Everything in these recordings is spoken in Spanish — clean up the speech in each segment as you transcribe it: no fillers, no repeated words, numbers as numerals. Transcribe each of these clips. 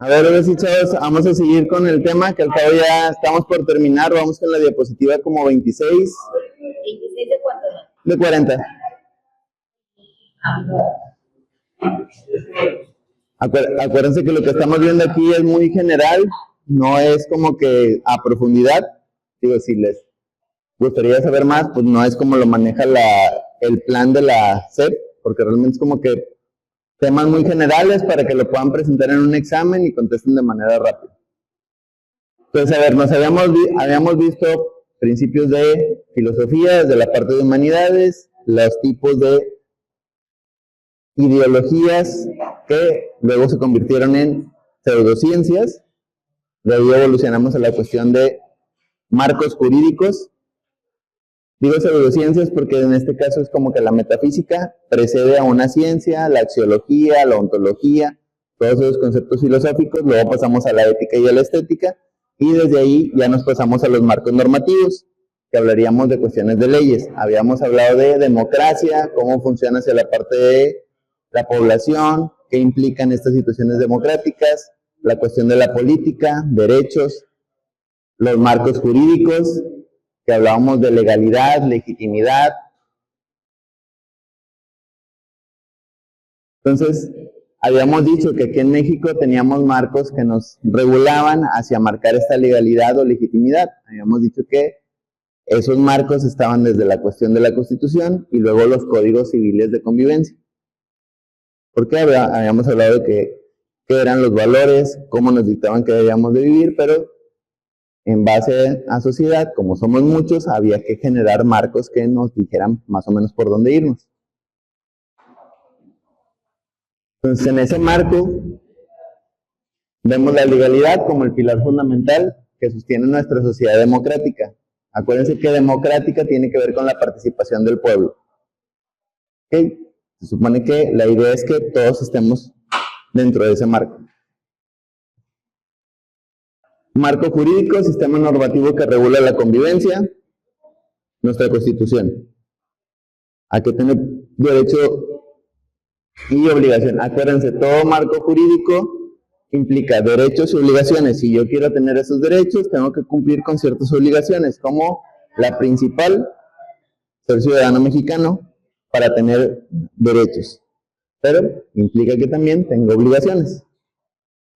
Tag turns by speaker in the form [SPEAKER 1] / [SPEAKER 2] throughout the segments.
[SPEAKER 1] A ver, ahora sí, chavos, vamos a seguir con el tema, que al cabo ya estamos por terminar. Vamos con la diapositiva como 26.
[SPEAKER 2] ¿26 de cuánto?
[SPEAKER 1] De 40. Acuérdense que lo que estamos viendo aquí es muy general, no es como que a profundidad. Digo, si les gustaría saber más, pues no es como lo maneja el plan de la SEP, porque realmente es como que temas muy generales para que lo puedan presentar en un examen y contesten de manera rápida. Entonces, a ver, habíamos visto principios de filosofía desde la parte de humanidades, los tipos de ideologías que luego se convirtieron en pseudociencias. Luego evolucionamos a la cuestión de marcos jurídicos. Digo pseudociencias porque en este caso es como que la metafísica precede a una ciencia, la axiología, la ontología, todos esos conceptos filosóficos. Luego pasamos a la ética y a la estética, y desde ahí ya nos pasamos a los marcos normativos, que hablaríamos de cuestiones de leyes. Habíamos hablado de democracia, cómo funciona hacia la parte de la población, qué implican estas situaciones democráticas, la cuestión de la política, derechos, los marcos jurídicos, que hablábamos de legalidad, legitimidad. Entonces, habíamos dicho que aquí en México teníamos marcos que nos regulaban hacia marcar esta legalidad o legitimidad. Habíamos dicho que esos marcos estaban desde la cuestión de la Constitución y luego los códigos civiles de convivencia. Porque habíamos hablado de qué eran los valores, cómo nos dictaban que debíamos de vivir, pero en base a sociedad, como somos muchos, había que generar marcos que nos dijeran más o menos por dónde irnos. Entonces, en ese marco, vemos la legalidad como el pilar fundamental que sostiene nuestra sociedad democrática. Acuérdense que democrática tiene que ver con la participación del pueblo. ¿Okay? Se supone que la idea es que todos estemos dentro de ese marco. Marco jurídico, sistema normativo que regula la convivencia, nuestra Constitución. ¿A qué tiene derecho y obligación? Acuérdense, todo marco jurídico implica derechos y obligaciones. Si yo quiero tener esos derechos, tengo que cumplir con ciertas obligaciones, como la principal, ser ciudadano mexicano, para tener derechos. Pero implica que también tengo obligaciones.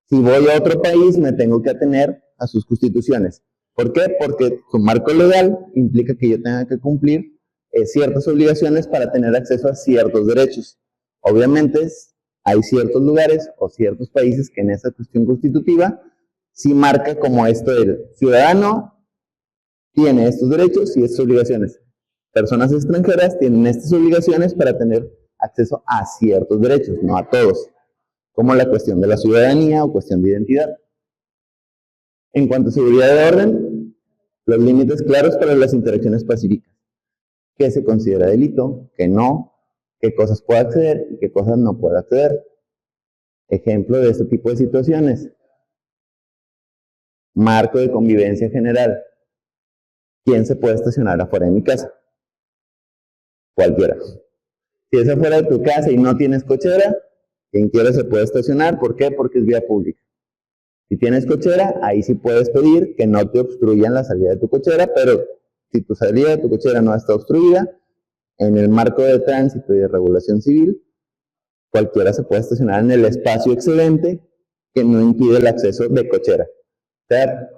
[SPEAKER 1] Si voy a otro país, me tengo que atener a sus constituciones. ¿Por qué? Porque su marco legal implica que yo tenga que cumplir ciertas obligaciones para tener acceso a ciertos derechos. Obviamente, hay ciertos lugares o ciertos países que en esa cuestión constitutiva sí marca como esto del ciudadano tiene estos derechos y estas obligaciones. Personas extranjeras tienen estas obligaciones para tener acceso a ciertos derechos, no a todos, como la cuestión de la ciudadanía o cuestión de identidad. En cuanto a seguridad de orden, los límites claros para las interacciones pacíficas. ¿Qué se considera delito? ¿Qué no? ¿Qué cosas puede acceder y qué cosas no puede acceder? Ejemplo de este tipo de situaciones. Marco de convivencia general. ¿Quién se puede estacionar afuera de mi casa? Cualquiera. Si es afuera de tu casa y no tienes cochera, quien quiera se puede estacionar. ¿Por qué? Porque es vía pública. Si tienes cochera, ahí sí puedes pedir que no te obstruyan la salida de tu cochera, pero si tu salida de tu cochera no está obstruida, en el marco de tránsito y de regulación civil, cualquiera se puede estacionar en el espacio excedente que no impide el acceso de cochera. O sea,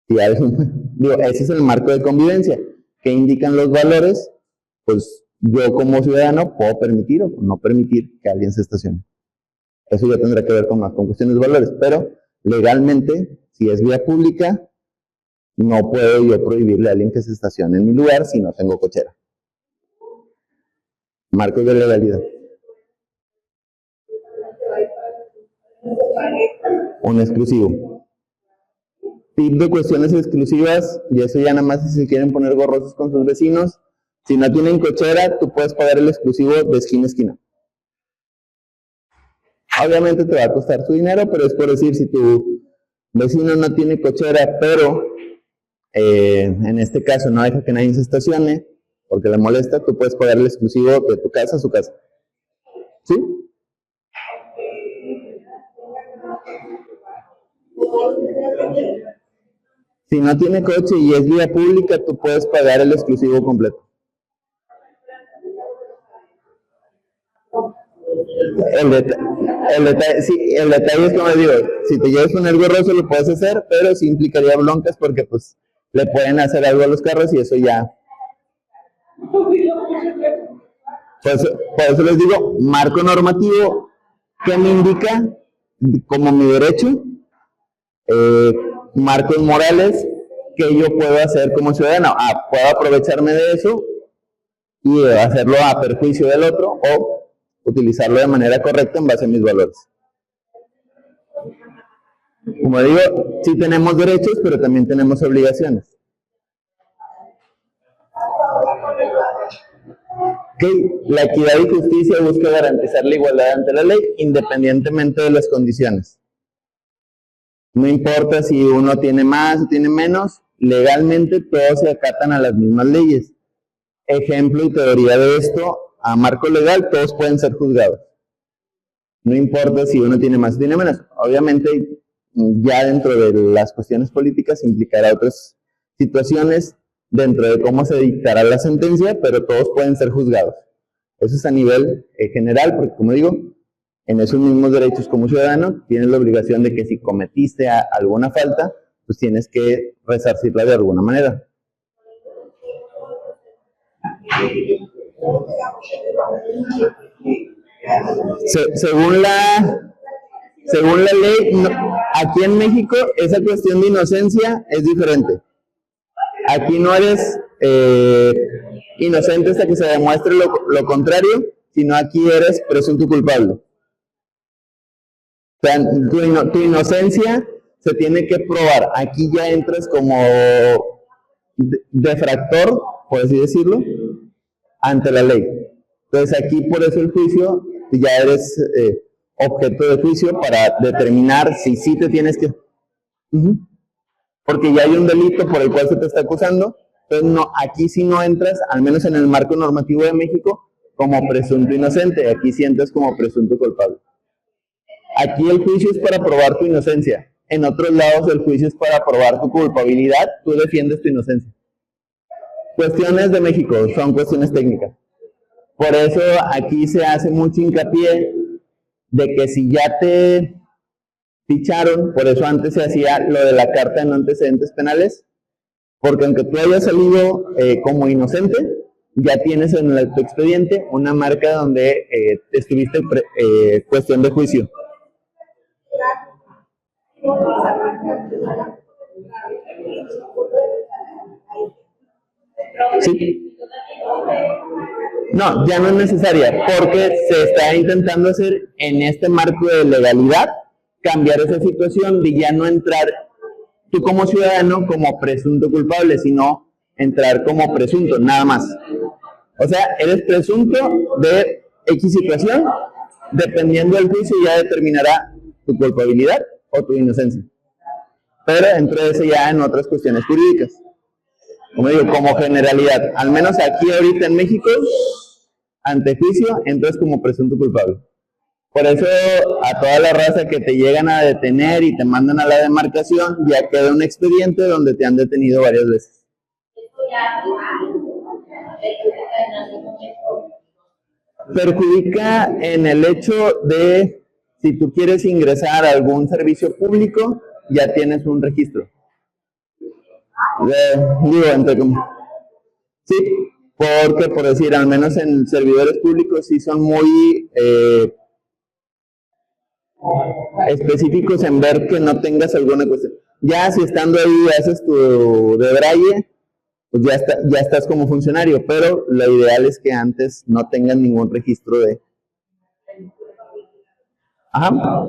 [SPEAKER 1] ese es el marco de convivencia. ¿Qué indican los valores? Pues yo como ciudadano puedo permitir o no permitir que alguien se estacione. Eso ya tendrá que ver con cuestiones de valores, pero legalmente, si es vía pública, no puedo yo prohibirle a alguien que se estacione en mi lugar si no tengo cochera. Marcos de legalidad. Un exclusivo. Tip de cuestiones exclusivas, y eso ya nada más si se quieren poner gorrosos con sus vecinos. Si no tienen cochera, tú puedes pagar el exclusivo de esquina a esquina. Obviamente te va a costar su dinero, pero es por decir, si tu vecino no tiene cochera, pero en este caso no deja que nadie se estacione, porque le molesta, tú puedes pagar el exclusivo de tu casa a su casa. ¿Sí? Si no tiene coche y es vía pública, tú puedes pagar el exclusivo completo. El detalle es como les digo, si te quieres poner gorroso lo puedes hacer, pero sí implicaría broncas porque pues le pueden hacer algo a los carros y eso ya. Por eso les digo, marco normativo que me indica como mi derecho, marcos morales que yo puedo hacer como ciudadano. Puedo aprovecharme de eso y hacerlo a perjuicio del otro o utilizarlo de manera correcta en base a mis valores. Como digo, sí tenemos derechos, pero también tenemos obligaciones. La equidad y justicia busca garantizar la igualdad ante la ley, independientemente de las condiciones. No importa si uno tiene más o tiene menos, legalmente todos se acatan a las mismas leyes. Ejemplo y teoría de esto, a marco legal todos pueden ser juzgados. No importa si uno tiene más o tiene menos. Obviamente, ya dentro de las cuestiones políticas implicará otras situaciones dentro de cómo se dictará la sentencia, pero todos pueden ser juzgados. Eso es a nivel general, porque como digo, en esos mismos derechos como ciudadano, tienes la obligación de que si cometiste alguna falta, pues tienes que resarcirla de alguna manera. Según la ley, aquí en México, esa cuestión de inocencia es diferente. Aquí no eres inocente hasta que se demuestre lo contrario, sino aquí eres presunto culpable. O sea, tu inocencia se tiene que probar. Aquí ya entras como defractor, por así decirlo, ante la ley. Entonces aquí por eso el juicio, ya eres objeto de juicio para determinar si sí te tienes que... Porque ya hay un delito por el cual se te está acusando, entonces no, aquí sí no entras, al menos en el marco normativo de México, como presunto inocente, aquí sí entras como presunto culpable. Aquí el juicio es para probar tu inocencia, en otros lados el juicio es para probar tu culpabilidad, tú defiendes tu inocencia. Cuestiones de México, son cuestiones técnicas. Por eso aquí se hace mucho hincapié de que si ya te ficharon, por eso antes se hacía lo de la carta de no antecedentes penales, porque aunque tú hayas salido como inocente, ya tienes en tu expediente una marca donde estuviste cuestión de juicio. ¿Sí? No, ya no es necesaria, porque se está intentando hacer en este marco de legalidad, cambiar esa situación de ya no entrar tú como ciudadano como presunto culpable, sino entrar como presunto, nada más. O sea, eres presunto de X situación, dependiendo del juicio ya determinará tu culpabilidad o tu inocencia. Pero dentro de eso ya en otras cuestiones jurídicas. Como digo, como generalidad, al menos aquí ahorita en México, ante juicio, entras como presunto culpable. Por eso a toda la raza que te llegan a detener y te mandan a la demarcación, ya queda un expediente donde te han detenido varias veces. Perjudica en el hecho de, si tú quieres ingresar a algún servicio público, ya tienes un registro. Sí, porque por decir, al menos en servidores públicos sí son muy específicos en ver que no tengas alguna cuestión. Ya si estando ahí haces tu debraye, pues ya estás como funcionario, pero lo ideal es que antes no tengan ningún registro de... Ajá.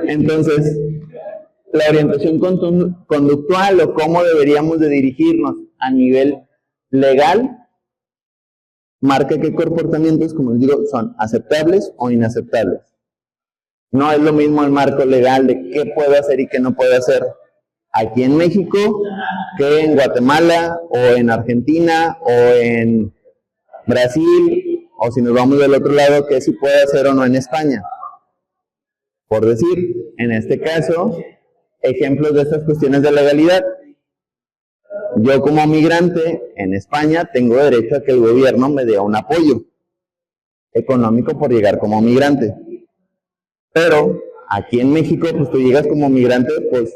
[SPEAKER 1] Entonces, la orientación conductual o cómo deberíamos de dirigirnos a nivel legal marca qué comportamientos, como les digo, son aceptables o inaceptables. No es lo mismo el marco legal de qué puedo hacer y qué no puedo hacer aquí en México que en Guatemala o en Argentina o en Brasil O si nos vamos del otro lado, ¿qué sí puede hacer o no en España? Por decir, en este caso, ejemplos de estas cuestiones de legalidad. Yo como migrante en España tengo derecho a que el gobierno me dé un apoyo económico por llegar como migrante. Pero aquí en México, pues tú llegas como migrante, pues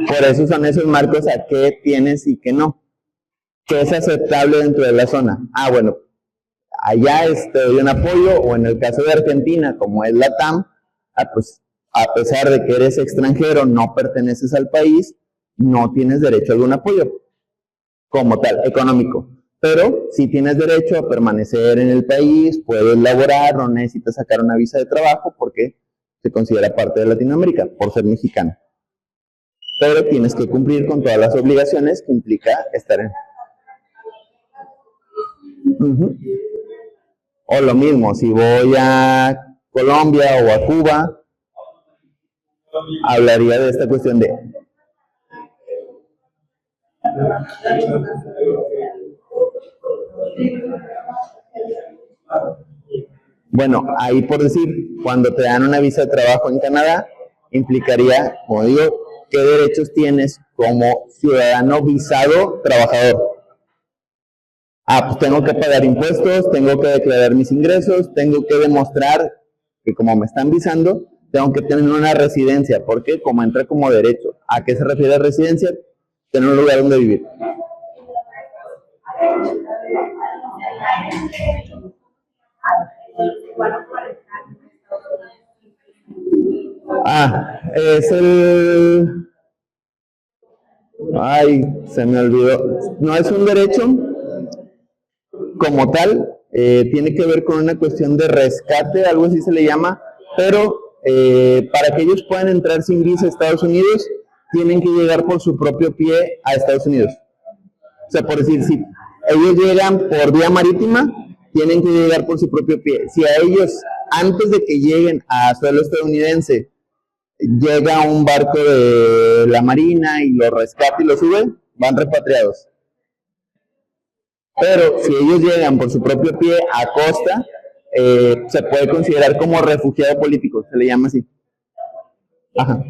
[SPEAKER 1] por eso son esos marcos a qué tienes y qué no. ¿Qué es aceptable dentro de la zona? Ah, bueno, allá te doy un apoyo, o en el caso de Argentina, como es la TAM, pues a pesar de que eres extranjero, no perteneces al país, no tienes derecho a algún apoyo, como tal, económico. Pero sí tienes derecho a permanecer en el país, puedes laborar, no necesitas sacar una visa de trabajo porque se considera parte de Latinoamérica, por ser mexicano. Pero tienes que cumplir con todas las obligaciones que implica estar en... O lo mismo, si voy a Colombia o a Cuba, hablaría de esta cuestión de... Bueno, ahí por decir, cuando te dan una visa de trabajo en Canadá, implicaría, como digo, qué derechos tienes como ciudadano visado trabajador. Ah, pues tengo que pagar impuestos, tengo que declarar mis ingresos, tengo que demostrar que como me están visando, tengo que tener una residencia, porque como entra como derecho. ¿A qué se refiere residencia? Tener un lugar donde vivir. Ah, es el... Ay, se me olvidó. No es un derecho como tal, tiene que ver con una cuestión de rescate, algo así se le llama, pero para que ellos puedan entrar sin visa a Estados Unidos, tienen que llegar por su propio pie a Estados Unidos. O sea, por decir, si ellos llegan por vía marítima, tienen que llegar por su propio pie. Si a ellos, antes de que lleguen a suelo estadounidense, llega un barco de la Marina y los rescata y los sube, van repatriados. Pero si ellos llegan por su propio pie a costa, se puede considerar como refugiado político, se le llama así. Ajá.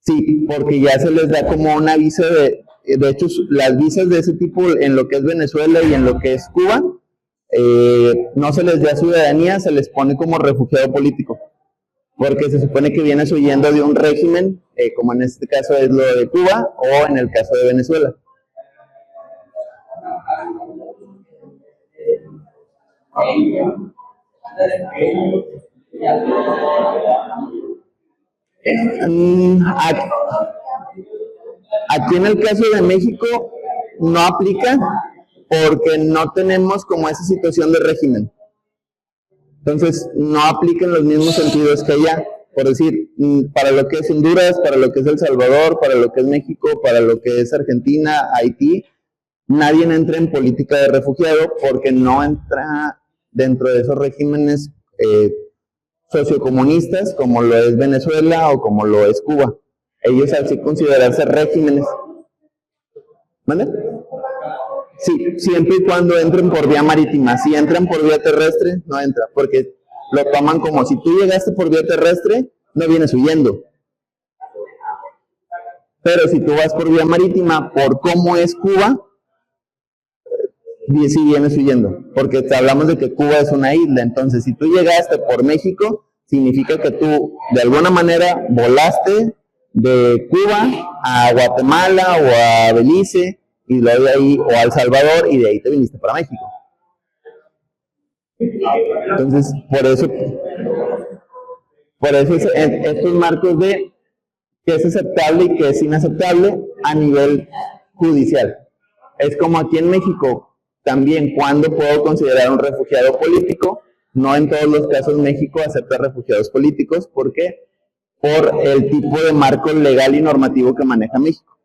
[SPEAKER 1] Sí, porque ya se les da como una visa de hecho, las visas de ese tipo en lo que es Venezuela y en lo que es Cuba, no se les da ciudadanía, se les pone como refugiado político. Porque se supone que vienes huyendo de un régimen, como en este caso es lo de Cuba, o en el caso de Venezuela. Aquí en el caso de México no aplica porque no tenemos como esa situación de régimen. Entonces, no aplican los mismos sentidos que allá. Por decir, para lo que es Honduras, para lo que es El Salvador, para lo que es México, para lo que es Argentina, Haití, nadie entra en política de refugiado porque no entra dentro de esos regímenes sociocomunistas como lo es Venezuela o como lo es Cuba. Ellos al sí considerarse regímenes. ¿Vale? Sí, siempre y cuando entren por vía marítima. Si entran por vía terrestre, no entra, porque lo toman como si tú llegaste por vía terrestre, no vienes huyendo. Pero si tú vas por vía marítima, por cómo es Cuba, sí vienes huyendo, porque te hablamos de que Cuba es una isla. Entonces, si tú llegaste por México, significa que tú de alguna manera volaste de Cuba a Guatemala o a Belice, y luego de ahí, o a El Salvador, y de ahí te viniste para México. Entonces, por eso estos marcos de qué es aceptable y qué es inaceptable a nivel judicial. Es como aquí en México, también cuando puedo considerar un refugiado político. No en todos los casos México acepta refugiados políticos. ¿Por qué? Por el tipo de marco legal y normativo que maneja México.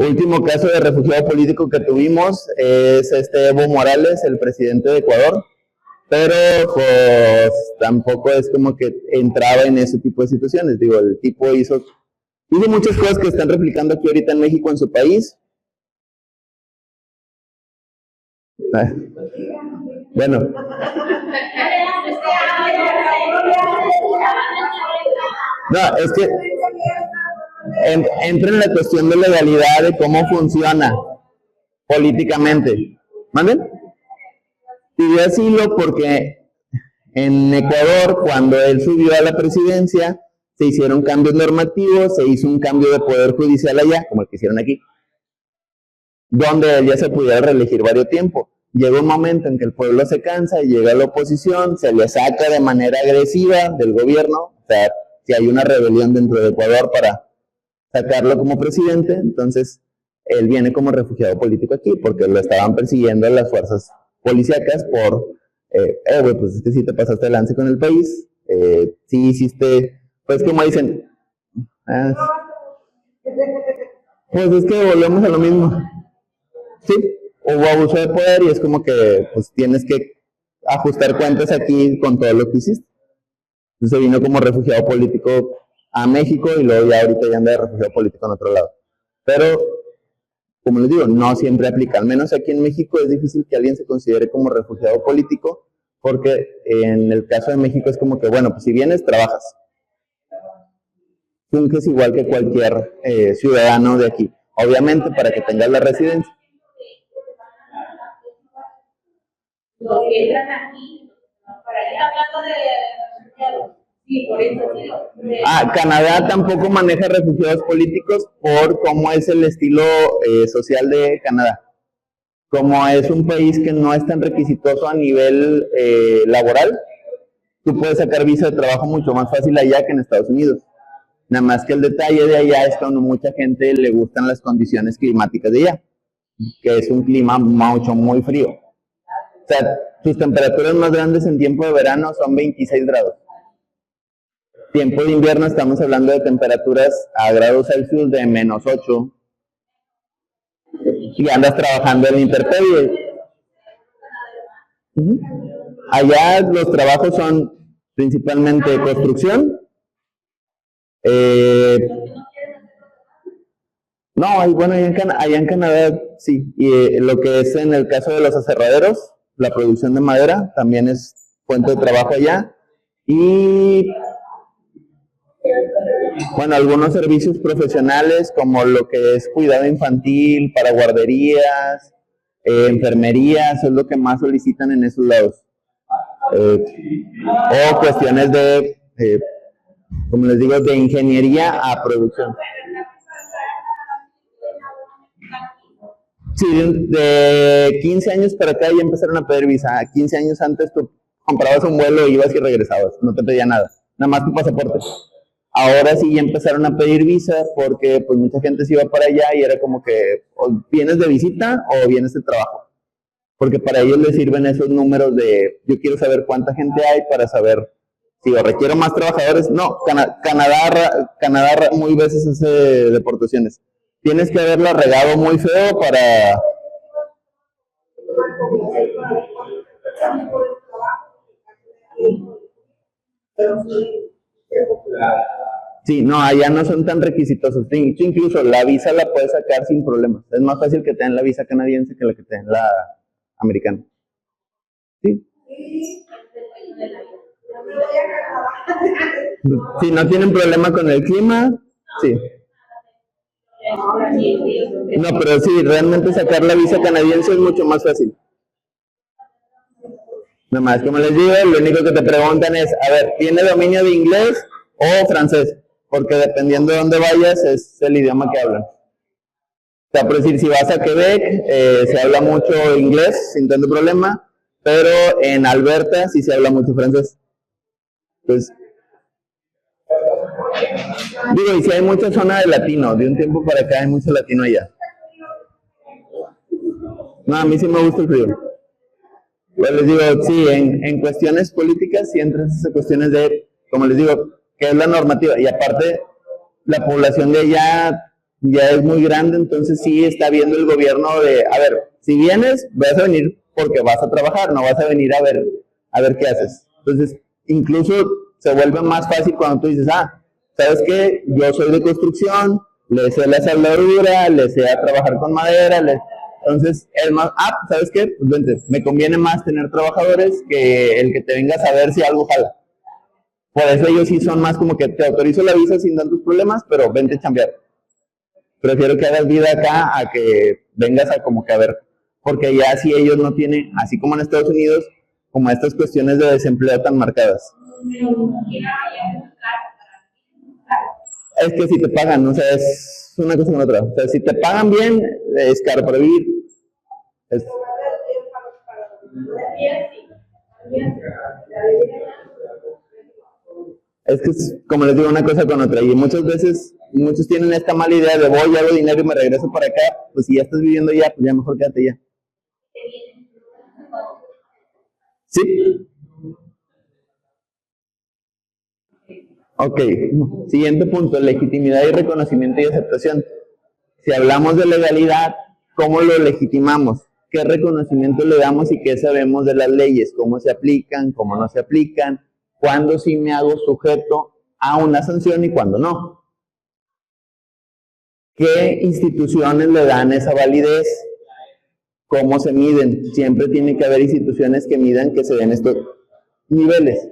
[SPEAKER 1] Último caso de refugiado político que tuvimos es Evo Morales, el presidente de Ecuador, pero pues tampoco es como que entraba en ese tipo de situaciones. Digo, el tipo hizo muchas cosas que están replicando aquí ahorita en México, en su país. Bueno. No, es que entra en la cuestión de legalidad de cómo funciona políticamente. ¿Manden? Pidió asilo porque en Ecuador, cuando él subió a la presidencia, se hicieron cambios normativos, se hizo un cambio de poder judicial allá, como el que hicieron aquí, donde él ya se pudiera reelegir varios tiempos. Llega un momento en que el pueblo se cansa y llega a la oposición, se le saca de manera agresiva del gobierno, o sea, si hay una rebelión dentro de Ecuador para sacarlo como presidente, entonces él viene como refugiado político aquí, porque lo estaban persiguiendo las fuerzas policíacas por, pues es que si te pasaste de lance con el país, si hiciste, pues como dicen, pues es que volvemos a lo mismo. Sí, hubo abuso de poder y es como que pues tienes que ajustar cuentas aquí con todo lo que hiciste. Entonces vino como refugiado político a México y luego ya ahorita ya anda de refugiado político en otro lado. Pero, como les digo, no siempre aplica. Al menos aquí en México es difícil que alguien se considere como refugiado político porque en el caso de México es como que, bueno, pues si vienes, trabajas. Funges igual que cualquier ciudadano de aquí. Obviamente para que tengas la residencia.
[SPEAKER 2] Los que entran aquí, para ir hablando de sí, por eso.
[SPEAKER 1] Canadá tampoco maneja refugiados políticos por cómo es el estilo social de Canadá. Como es un país que no es tan requisitoso a nivel laboral, tú puedes sacar visa de trabajo mucho más fácil allá que en Estados Unidos. Nada más que el detalle de allá es cuando mucha gente le gustan las condiciones climáticas de allá, que es un clima muy frío. O sea, sus temperaturas más grandes en tiempo de verano son 26 grados. Tiempo de invierno estamos hablando de temperaturas a grados Celsius de -8. Y andas trabajando en la intemperie. Allá los trabajos son principalmente construcción. No, bueno, allá en Canadá sí. Y lo que es en el caso de los aserraderos, la producción de madera también es fuente de trabajo allá. Y bueno, algunos servicios profesionales como lo que es cuidado infantil para guarderías, enfermerías, es lo que más solicitan en esos lados. O cuestiones de, como les digo, de ingeniería a producción. Sí, de 15 años para acá ya empezaron a pedir visa. 15 años antes tú comprabas un vuelo, ibas y regresabas, no te pedía nada, nada más tu pasaporte. Ahora sí ya empezaron a pedir visa porque pues mucha gente se iba para allá y era como que o vienes de visita o vienes de trabajo. Porque para ellos les sirven esos números de yo quiero saber cuánta gente hay para saber si o requiero más trabajadores. No, Canadá muy veces hace deportaciones. Tienes que haberla regado muy feo para... Sí, no, allá no son tan requisitosos. Incluso la visa la puedes sacar sin problemas. Es más fácil que te den la visa canadiense que la que te den la americana. Sí. Si no tienen problema con el clima, sí. No, pero sí, realmente sacar la visa canadiense es mucho más fácil. Nada más, como les digo, lo único que te preguntan es, a ver, ¿tiene dominio de inglés o francés? Porque dependiendo de dónde vayas, es el idioma que hablan. O sea, por decir, si vas a Quebec, se habla mucho inglés, sin tanto problema, pero en Alberta sí se habla mucho francés. Pues, digo, y si hay mucha zona de latino, de un tiempo para acá hay mucho latino allá. No, a mí sí me gusta el frío. Pues les digo, sí, en cuestiones políticas sí entran esas cuestiones de, como les digo, que es la normativa. Y aparte, la población de allá ya es muy grande, entonces sí está viendo el gobierno de, a ver, si vienes, vas a venir porque vas a trabajar, no vas a venir a ver a ver qué haces. Entonces, incluso se vuelve más fácil cuando tú dices, ¿sabes qué? Yo soy de construcción, le sé la soldadura, le sé a trabajar con madera, entonces es más, ¿sabes qué? Pues vente, me conviene más tener trabajadores que el que te vengas a ver si algo jala. Por eso ellos sí son más como que te autorizo la visa sin tantos problemas, pero vente a chambear. Prefiero que hagas vida acá a que vengas a como que a ver, porque ya si ellos no tienen, así como en Estados Unidos, como estas cuestiones de desempleo tan marcadas. Es que si te pagan, o sea, es una cosa con otra. O sea, si te pagan bien, es caro para vivir. Es que es, como les digo, una cosa con otra. Y muchas veces, muchos tienen esta mala idea de voy, hago dinero y me regreso para acá. Pues si ya estás viviendo ya, pues ya mejor quédate ya. ¿Sí? Ok, siguiente punto, legitimidad y reconocimiento y aceptación. Si hablamos de legalidad, ¿cómo lo legitimamos? ¿Qué reconocimiento le damos y qué sabemos de las leyes? ¿Cómo se aplican? ¿Cómo no se aplican? ¿Cuándo sí me hago sujeto a una sanción y cuándo no? ¿Qué instituciones le dan esa validez? ¿Cómo se miden? Siempre tiene que haber instituciones que midan que se den estos niveles.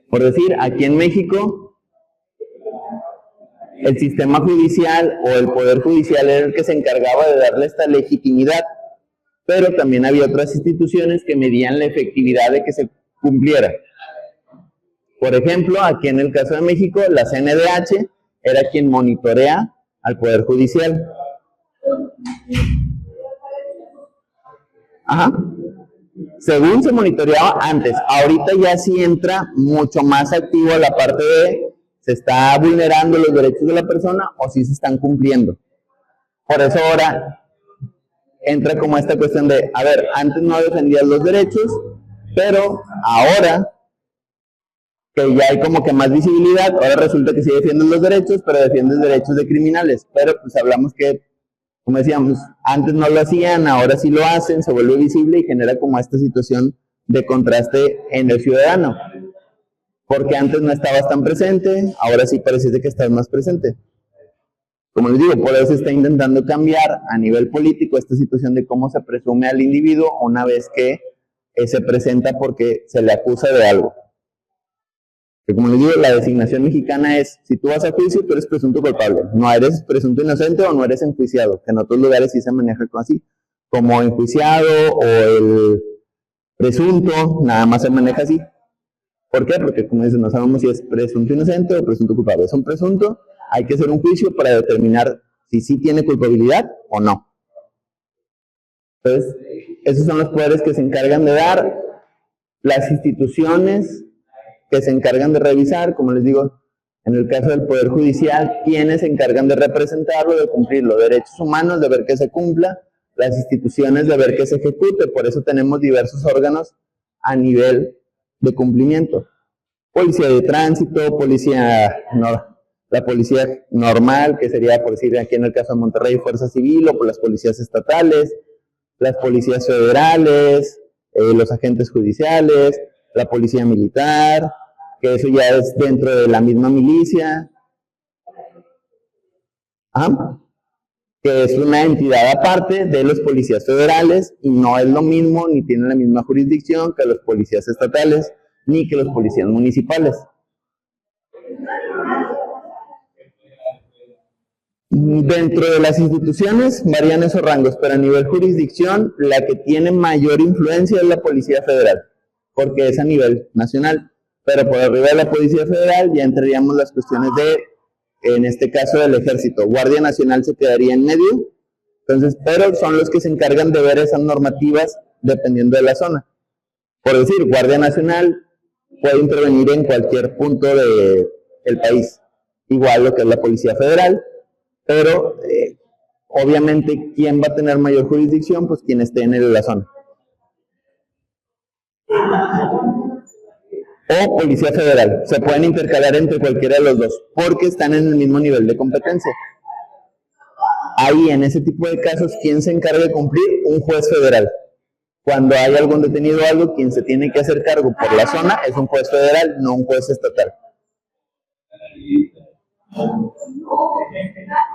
[SPEAKER 1] Por decir, aquí en México, el sistema judicial o el poder judicial era el que se encargaba de darle esta legitimidad, pero también había otras instituciones que medían la efectividad de que se cumpliera. Por ejemplo, aquí en el caso de México, la CNDH era quien monitorea al poder judicial. Ajá. Según se monitoreaba antes, ahorita ya sí entra mucho más activo la parte de se está vulnerando los derechos de la persona o si se están cumpliendo. Por eso ahora entra como esta cuestión de, a ver, antes no defendías los derechos, pero ahora que ya hay como que más visibilidad, ahora resulta que sí defiendes los derechos, pero defiendes derechos de criminales. Pero pues hablamos que, como decíamos, antes no lo hacían, ahora sí lo hacen, se vuelve visible y genera como esta situación de contraste en el ciudadano. Porque antes no estabas tan presente, ahora sí parece que estás más presente. Como les digo, por eso se está intentando cambiar a nivel político esta situación de cómo se presume al individuo una vez que se presenta porque se le acusa de algo. Que como les digo, la designación mexicana es, si tú vas a juicio, tú eres presunto culpable. No eres presunto inocente o no eres enjuiciado, que en otros lugares sí se maneja así, como enjuiciado o el presunto, nada más se maneja así. ¿Por qué? Porque como dicen, no sabemos si es presunto inocente o presunto culpable. Es un presunto, hay que hacer un juicio para determinar si sí tiene culpabilidad o no. Entonces, esos son los poderes que se encargan de dar las instituciones que se encargan de revisar, como les digo, en el caso del Poder Judicial, quienes se encargan de representarlo, de cumplirlo, derechos humanos, de ver que se cumpla, las instituciones de ver que se ejecute, por eso tenemos diversos órganos a nivel de cumplimiento. Policía de tránsito, la policía normal, que sería, por decir, aquí en el caso de Monterrey, Fuerza Civil, o por las policías estatales, las policías federales, los agentes judiciales, la policía militar, que eso ya es dentro de la misma milicia, que es una entidad aparte de los policías federales y no es lo mismo ni tiene la misma jurisdicción que los policías estatales ni que los policías municipales. Dentro de las instituciones varían esos rangos, pero a nivel jurisdicción la que tiene mayor influencia es la Policía Federal, porque es a nivel nacional. Pero por arriba de la Policía Federal ya entraríamos las cuestiones de, en este caso, del Ejército. Guardia Nacional se quedaría en medio, entonces, pero son los que se encargan de ver esas normativas dependiendo de la zona. Por decir, Guardia Nacional puede intervenir en cualquier punto del país, igual lo que es la Policía Federal, pero obviamente, ¿quién va a tener mayor jurisdicción? Pues quien esté en la zona. O Policía Federal. Se pueden intercalar entre cualquiera de los dos, porque están en el mismo nivel de competencia. Ahí, en ese tipo de casos, ¿quién se encarga de cumplir? Un juez federal. Cuando hay algún detenido o algo, quien se tiene que hacer cargo por la zona es un juez federal, no un juez estatal.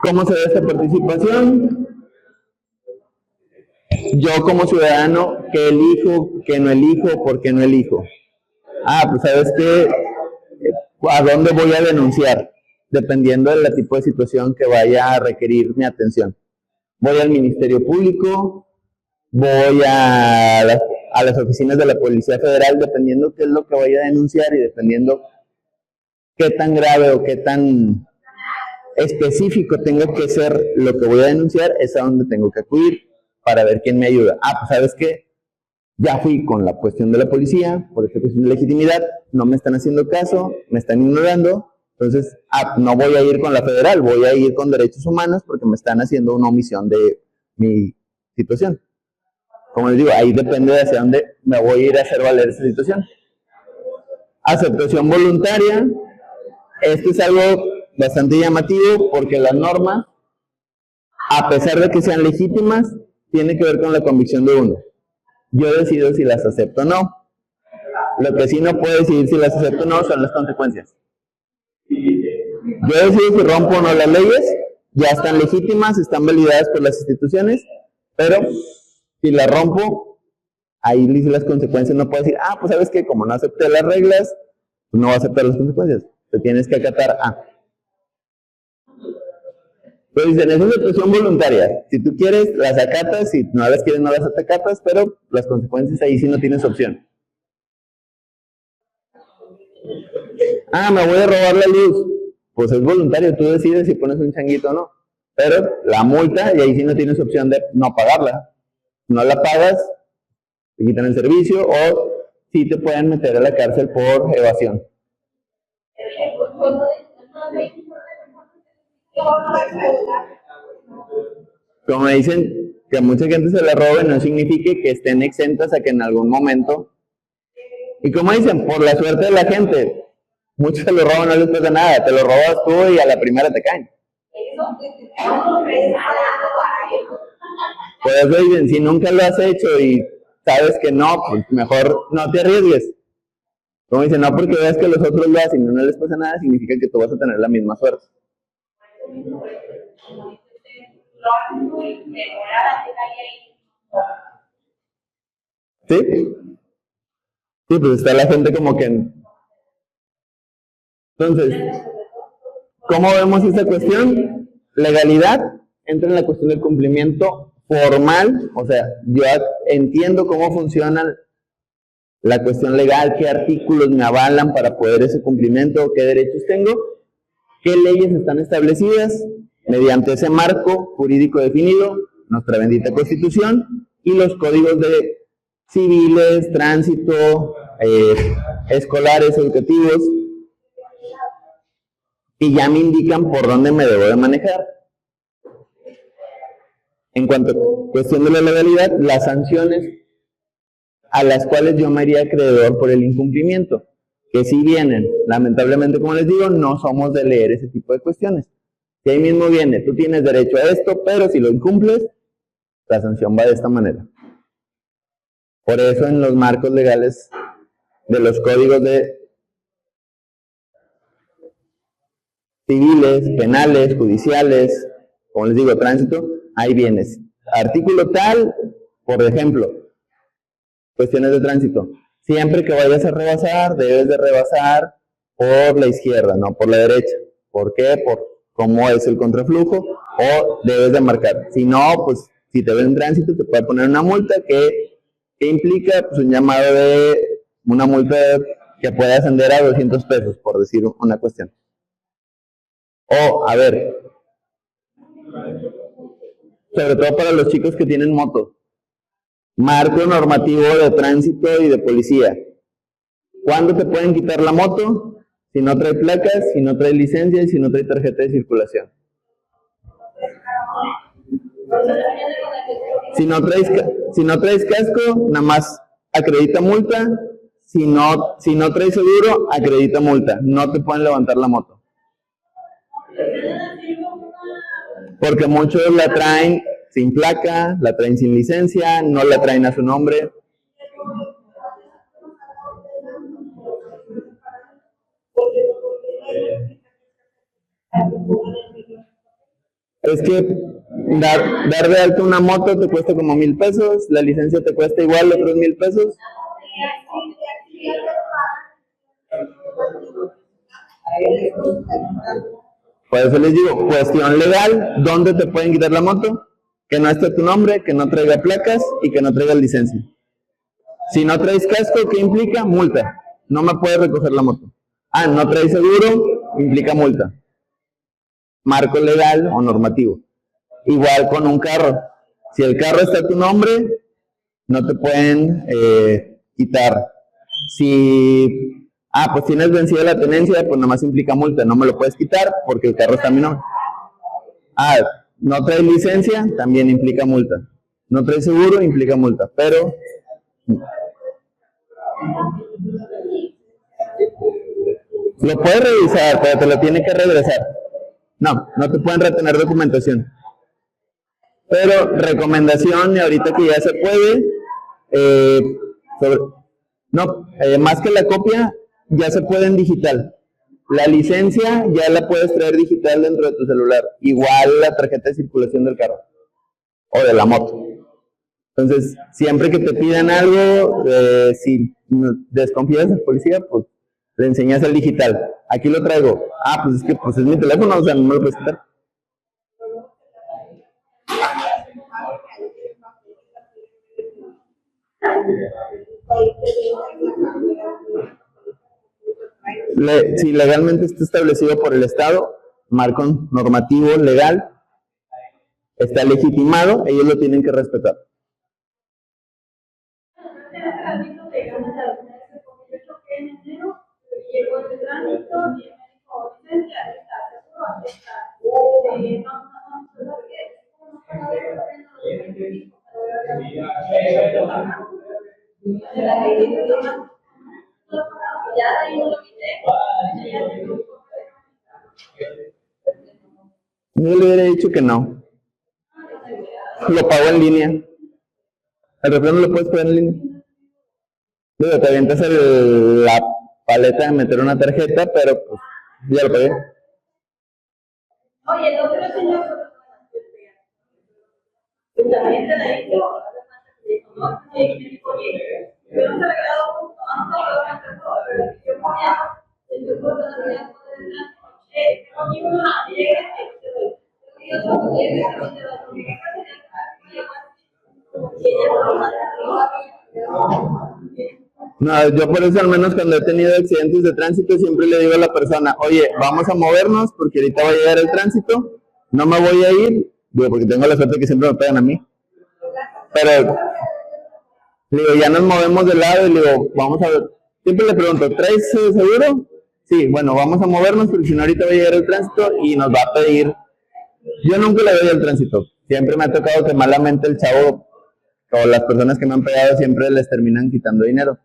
[SPEAKER 1] ¿Cómo se ve esta participación? Yo como ciudadano, ¿qué elijo? ¿Qué no elijo? ¿Por qué no elijo? Pues ¿sabes qué? ¿A dónde voy a denunciar? Dependiendo del tipo de situación que vaya a requerir mi atención. Voy al Ministerio Público, voy a las oficinas de la Policía Federal, dependiendo qué es lo que vaya a denunciar y dependiendo qué tan grave o qué tan específico tenga que ser lo que voy a denunciar, es a donde tengo que acudir para ver quién me ayuda. Pues ¿sabes qué? Ya fui con la cuestión de la policía, por esta cuestión de legitimidad, no me están haciendo caso, me están ignorando, entonces no voy a ir con la federal, voy a ir con derechos humanos porque me están haciendo una omisión de mi situación. Como les digo, ahí depende de hacia dónde me voy a ir a hacer valer esa situación. Aceptación voluntaria. Esto es algo bastante llamativo porque las normas, a pesar de que sean legítimas, tiene que ver con la convicción de uno. Yo decido si las acepto o no. Lo que sí no puedo decidir si las acepto o no son las consecuencias. Yo decido si rompo o no las leyes, ya están legítimas, están validadas por las instituciones, pero si las rompo, ahí dice las consecuencias, no puedo decir, pues sabes que como no acepté las reglas, pues no voy a aceptar las consecuencias, te tienes que acatar a. Pero dicen, es una aceptación voluntaria, si tú quieres las acatas, si no las quieres no las acatas, pero las consecuencias ahí sí no tienes opción. Me voy a robar la luz, pues es voluntario, tú decides si pones un changuito o no, pero la multa, y ahí sí no tienes opción de no pagarla. No la pagas, te quitan el servicio o sí te pueden meter a la cárcel por evasión. Como me dicen que a mucha gente se la robe, no significa que estén exentas a que en algún momento, y como dicen, por la suerte de la gente, muchos se lo roban, no les pasa nada, te lo robas tú y a la primera te caen. Por eso dicen, si nunca lo has hecho y sabes que no, pues mejor no te arriesgues. Como dicen, no porque veas que los otros lo hacen y no les pasa nada, significa que tú vas a tener la misma suerte. ¿Sí? Sí, pues está la gente como que... Entonces, ¿cómo vemos esta cuestión? Legalidad entra en la cuestión del cumplimiento formal, o sea, yo entiendo cómo funciona la cuestión legal, qué artículos me avalan para poder ese cumplimiento, qué derechos tengo, qué leyes están establecidas mediante ese marco jurídico definido, nuestra bendita Constitución, y los códigos de civiles, tránsito, escolares, educativos, y ya me indican por dónde me debo de manejar. En cuanto a cuestión de la legalidad, las sanciones a las cuales yo me haría acreedor por el incumplimiento, que si vienen, lamentablemente como les digo, no somos de leer ese tipo de cuestiones. Si ahí mismo viene, tú tienes derecho a esto, pero si lo incumples, la sanción va de esta manera. Por eso en los marcos legales de los códigos de civiles, penales, judiciales, como les digo, tránsito, ahí vienes. Artículo tal, por ejemplo, cuestiones de tránsito. Siempre que vayas a rebasar, debes de rebasar por la izquierda, no por la derecha. ¿Por qué? Por cómo es el contraflujo, o debes de marcar. Si no, pues si te ven en tránsito, te puede poner una multa que implica pues, un llamado de una multa que puede ascender a 200 pesos, por decir una cuestión. O, a ver, sobre todo para los chicos que tienen moto, marco normativo de tránsito y de policía. ¿Cuándo te pueden quitar la moto? Si no trae placas, si no trae licencia y si no trae tarjeta de circulación. Si no traes casco, nada más acredita multa. Si no traes seguro, acredita multa. No te pueden levantar la moto. Porque muchos la traen sin placa, la traen sin licencia, no la traen a su nombre. Es que dar de alta una moto te cuesta como 1,000 pesos, la licencia te cuesta igual otros 1,000 pesos. Por eso les digo, cuestión legal, ¿dónde te pueden quitar la moto? Que no esté tu nombre, que no traiga placas y que no traiga licencia. Si no traes casco, ¿qué implica? Multa. No me puedes recoger la moto. No traes seguro, implica multa. Marco legal o normativo. Igual con un carro. Si el carro está a tu nombre, no te pueden quitar. Si, pues tienes vencida la tenencia, pues nada más implica multa. No me lo puedes quitar porque el carro está a mi nombre. No traes licencia, también implica multa. No traes seguro, implica multa. Pero lo puedes revisar, pero te lo tiene que regresar. No te pueden retener documentación. Pero recomendación, y ahorita que ya se puede, más que la copia, ya se puede en digital. La licencia ya la puedes traer digital dentro de tu celular. Igual la tarjeta de circulación del carro o de la moto. Entonces, siempre que te pidan algo, si desconfías del policía, pues le enseñas el digital. Aquí lo traigo. Pues es que es mi teléfono, o sea, no me lo puedes quitar. Si legalmente está establecido por el Estado, marco normativo legal, está legitimado, ellos lo tienen que respetar. Yo le hubiera dicho que no. Lo pago en línea. El refrendo lo puedes poner en línea. Luego te avientas la paleta de meter una tarjeta, pero pues ya lo pagué.
[SPEAKER 2] Oye, el otro señor, también te la he dicho, no sé, oye, yo no se regalado un yo ponía en tu cuenta de la
[SPEAKER 1] no, yo por eso al menos cuando he tenido accidentes de tránsito siempre le digo a la persona, oye, vamos a movernos porque ahorita va a llegar el tránsito, no me voy a ir, digo, porque tengo la suerte que siempre me pegan a mí, pero le digo, ya nos movemos de lado y le digo, vamos a ver, siempre le pregunto, ¿traes seguro? Sí, bueno, vamos a movernos porque si no ahorita va a llegar el tránsito y nos va a pedir. Yo nunca le doy el tránsito, siempre me ha tocado que malamente el chavo o las personas que me han pegado siempre les terminan quitando dinero.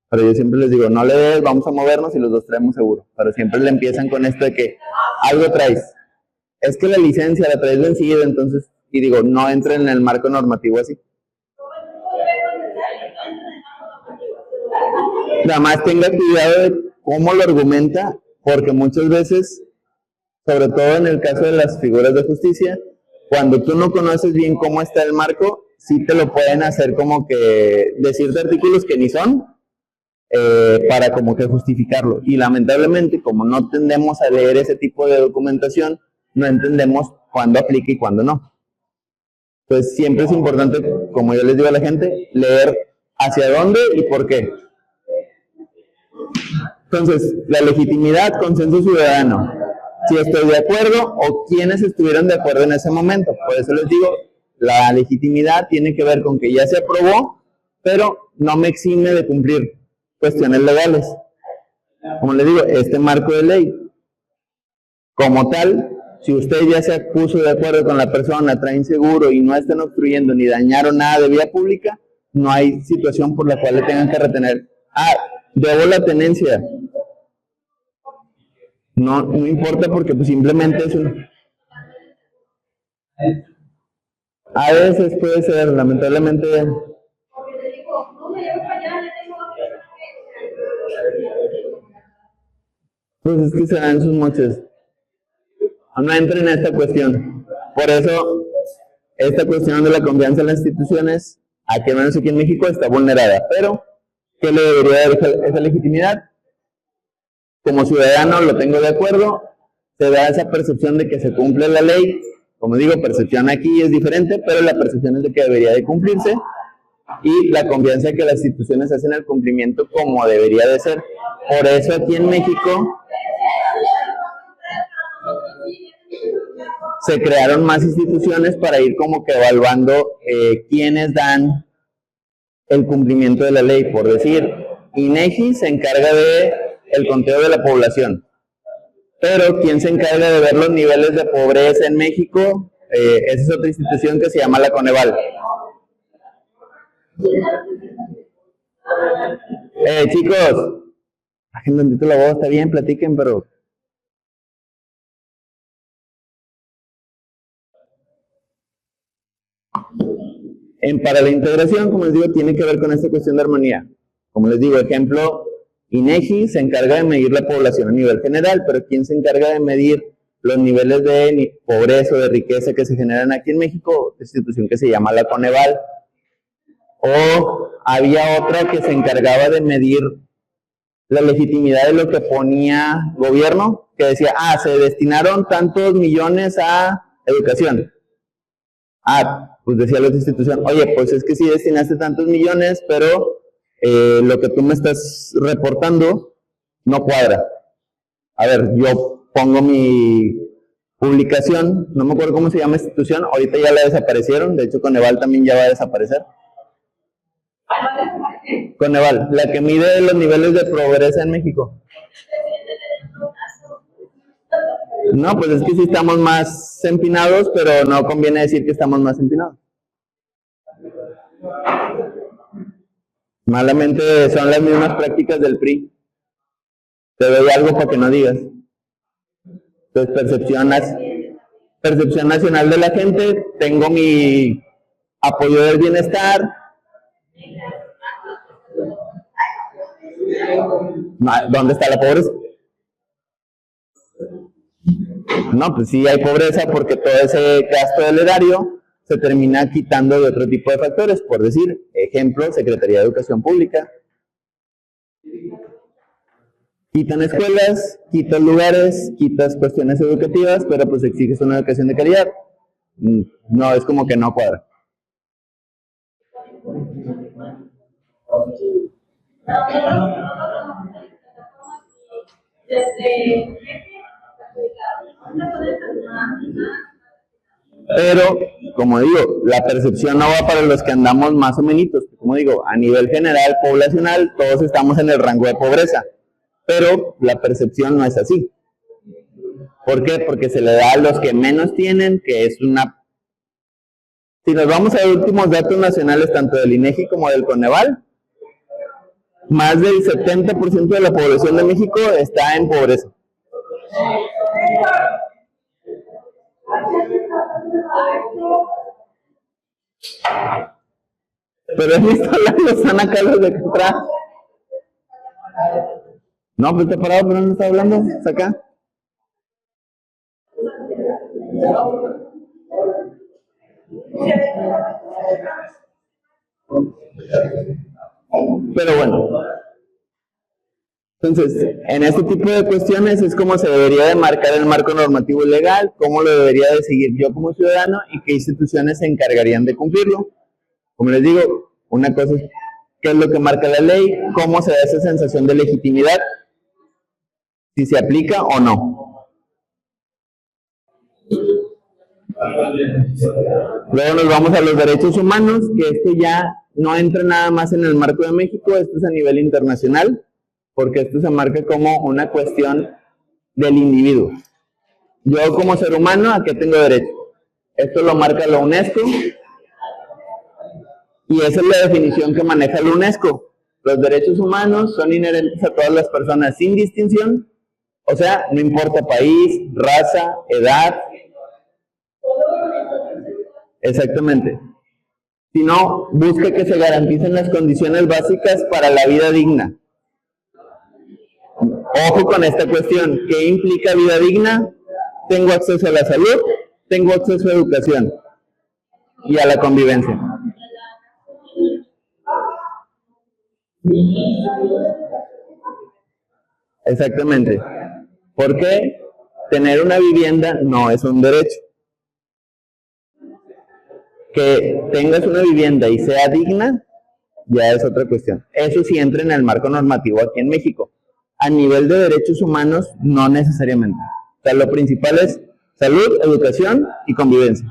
[SPEAKER 1] Pero yo siempre les digo, no le des, vamos a movernos y los dos traemos seguro. Pero siempre le empiezan con esto de que algo traes. Es que la licencia la traes vencida, entonces, y digo, no entren en el marco normativo así. Nada más tenga cuidado de cómo lo argumenta, porque muchas veces, sobre todo en el caso de las figuras de justicia, cuando tú no conoces bien cómo está el marco, sí te lo pueden hacer como que decirte artículos que ni son, para como que justificarlo. Y lamentablemente, como no tendemos a leer ese tipo de documentación, no entendemos cuándo aplica y cuándo no. Pues siempre es importante, como yo les digo a la gente, leer hacia dónde y por qué. Entonces, la legitimidad, consenso ciudadano. Si estoy de acuerdo o quienes estuvieron de acuerdo en ese momento. Por eso les digo, la legitimidad tiene que ver con que ya se aprobó, pero no me exime de cumplir cuestiones legales. Como les digo, este marco de ley, como tal, si usted ya se puso de acuerdo con la persona, traen seguro y no están obstruyendo ni dañaron nada de vía pública, no hay situación por la cual le tengan que retener. Debo la tenencia. No importa porque pues simplemente es un... A veces puede ser, lamentablemente... Pues es que se dan sus moches. No entren en esta cuestión. Por eso, esta cuestión de la confianza en las instituciones, aquí al menos aquí en México, está vulnerada. Pero, ¿qué le debería dar esa legitimidad? Como ciudadano lo tengo de acuerdo, se da esa percepción de que se cumple la ley. Como digo, percepción aquí es diferente, pero la percepción es de que debería de cumplirse, y la confianza que las instituciones hacen el cumplimiento como debería de ser. Por eso aquí en México se crearon más instituciones para ir como que evaluando quiénes dan el cumplimiento de la ley. Por decir, INEGI se encarga de el conteo de la población, pero ¿quién se encarga de ver los niveles de pobreza en México? Esa es otra institución que se llama la Coneval. Chicos, bajen tantito la voz, está bien, platiquen, pero... Para la integración, como les digo, tiene que ver con esta cuestión de armonía. Como les digo, ejemplo, INEGI se encarga de medir la población a nivel general, pero ¿quién se encarga de medir los niveles de pobreza o de riqueza que se generan aquí en México? Una institución que se llama la Coneval. O había otra que se encargaba de medir la legitimidad de lo que ponía gobierno, que decía, se destinaron tantos millones a educación. Pues decía la otra institución, oye, pues es que sí destinaste tantos millones, pero lo que tú me estás reportando no cuadra. A ver, yo pongo mi publicación, no me acuerdo cómo se llama la institución, ahorita ya la desaparecieron, de hecho Coneval también ya va a desaparecer. Coneval, la que mide los niveles de pobreza en México. No, pues es que sí estamos más empinados, pero no conviene decir que estamos más empinados. Malamente son las mismas prácticas del PRI. Te doy algo para que no digas. Entonces, percepción nacional de la gente, tengo mi apoyo del bienestar. ¿Dónde está la pobreza? No, pues sí hay pobreza porque todo ese gasto del erario se termina quitando de otro tipo de factores. Por decir, ejemplo, Secretaría de Educación Pública. Quitan escuelas, quitas lugares, quitas cuestiones educativas, pero pues exiges una educación de calidad. No, es como que no cuadra. Pero, como digo, la percepción no va para los que andamos más o menos. Como digo, a nivel general, poblacional, todos estamos en el rango de pobreza. Pero la percepción no es así. ¿Por qué? Porque se le da a los que menos tienen, que es una... Si nos vamos a los últimos datos nacionales, tanto del INEGI como del Coneval, más del 70% de la población de México está en pobreza. Pero es listo hablando, están acá los de atrás. No, pues está parado, pero no está hablando, está acá. Pero bueno, entonces, en este tipo de cuestiones es como se debería de marcar el marco normativo legal, cómo lo debería de seguir yo como ciudadano y qué instituciones se encargarían de cumplirlo. Como les digo, una cosa es qué es lo que marca la ley, cómo se da esa sensación de legitimidad, si se aplica o no. Luego nos vamos a los derechos humanos, que esto ya no entra nada más en el marco de México, esto es a nivel internacional, porque esto se marca como una cuestión del individuo. Yo como ser humano, ¿a qué tengo derecho? Esto lo marca la UNESCO, y esa es la definición que maneja la UNESCO. Los derechos humanos son inherentes a todas las personas sin distinción, o sea, no importa país, raza, edad. Exactamente. Sino, busca que se garanticen las condiciones básicas para la vida digna. Ojo con esta cuestión, ¿qué implica vida digna? Tengo acceso a la salud, tengo acceso a educación y a la convivencia. Exactamente. Porque tener una vivienda no es un derecho. Que tengas una vivienda y sea digna, ya es otra cuestión. Eso sí entra en el marco normativo aquí en México. A nivel de derechos humanos, no necesariamente. O sea, lo principal es salud, educación y convivencia.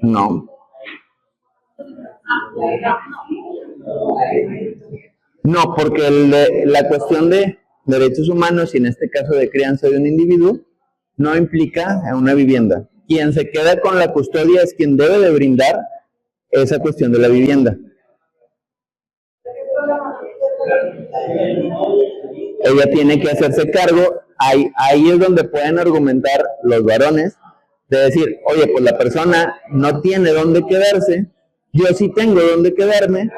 [SPEAKER 1] No. No, porque la cuestión de derechos humanos, y en este caso de crianza de un individuo, no implica una vivienda. Quien se queda con la custodia es quien debe de brindar esa cuestión de la vivienda. Ella tiene que hacerse cargo, ahí es donde pueden argumentar los varones, de decir, oye, pues la persona no tiene dónde quedarse, yo sí tengo dónde quedarme,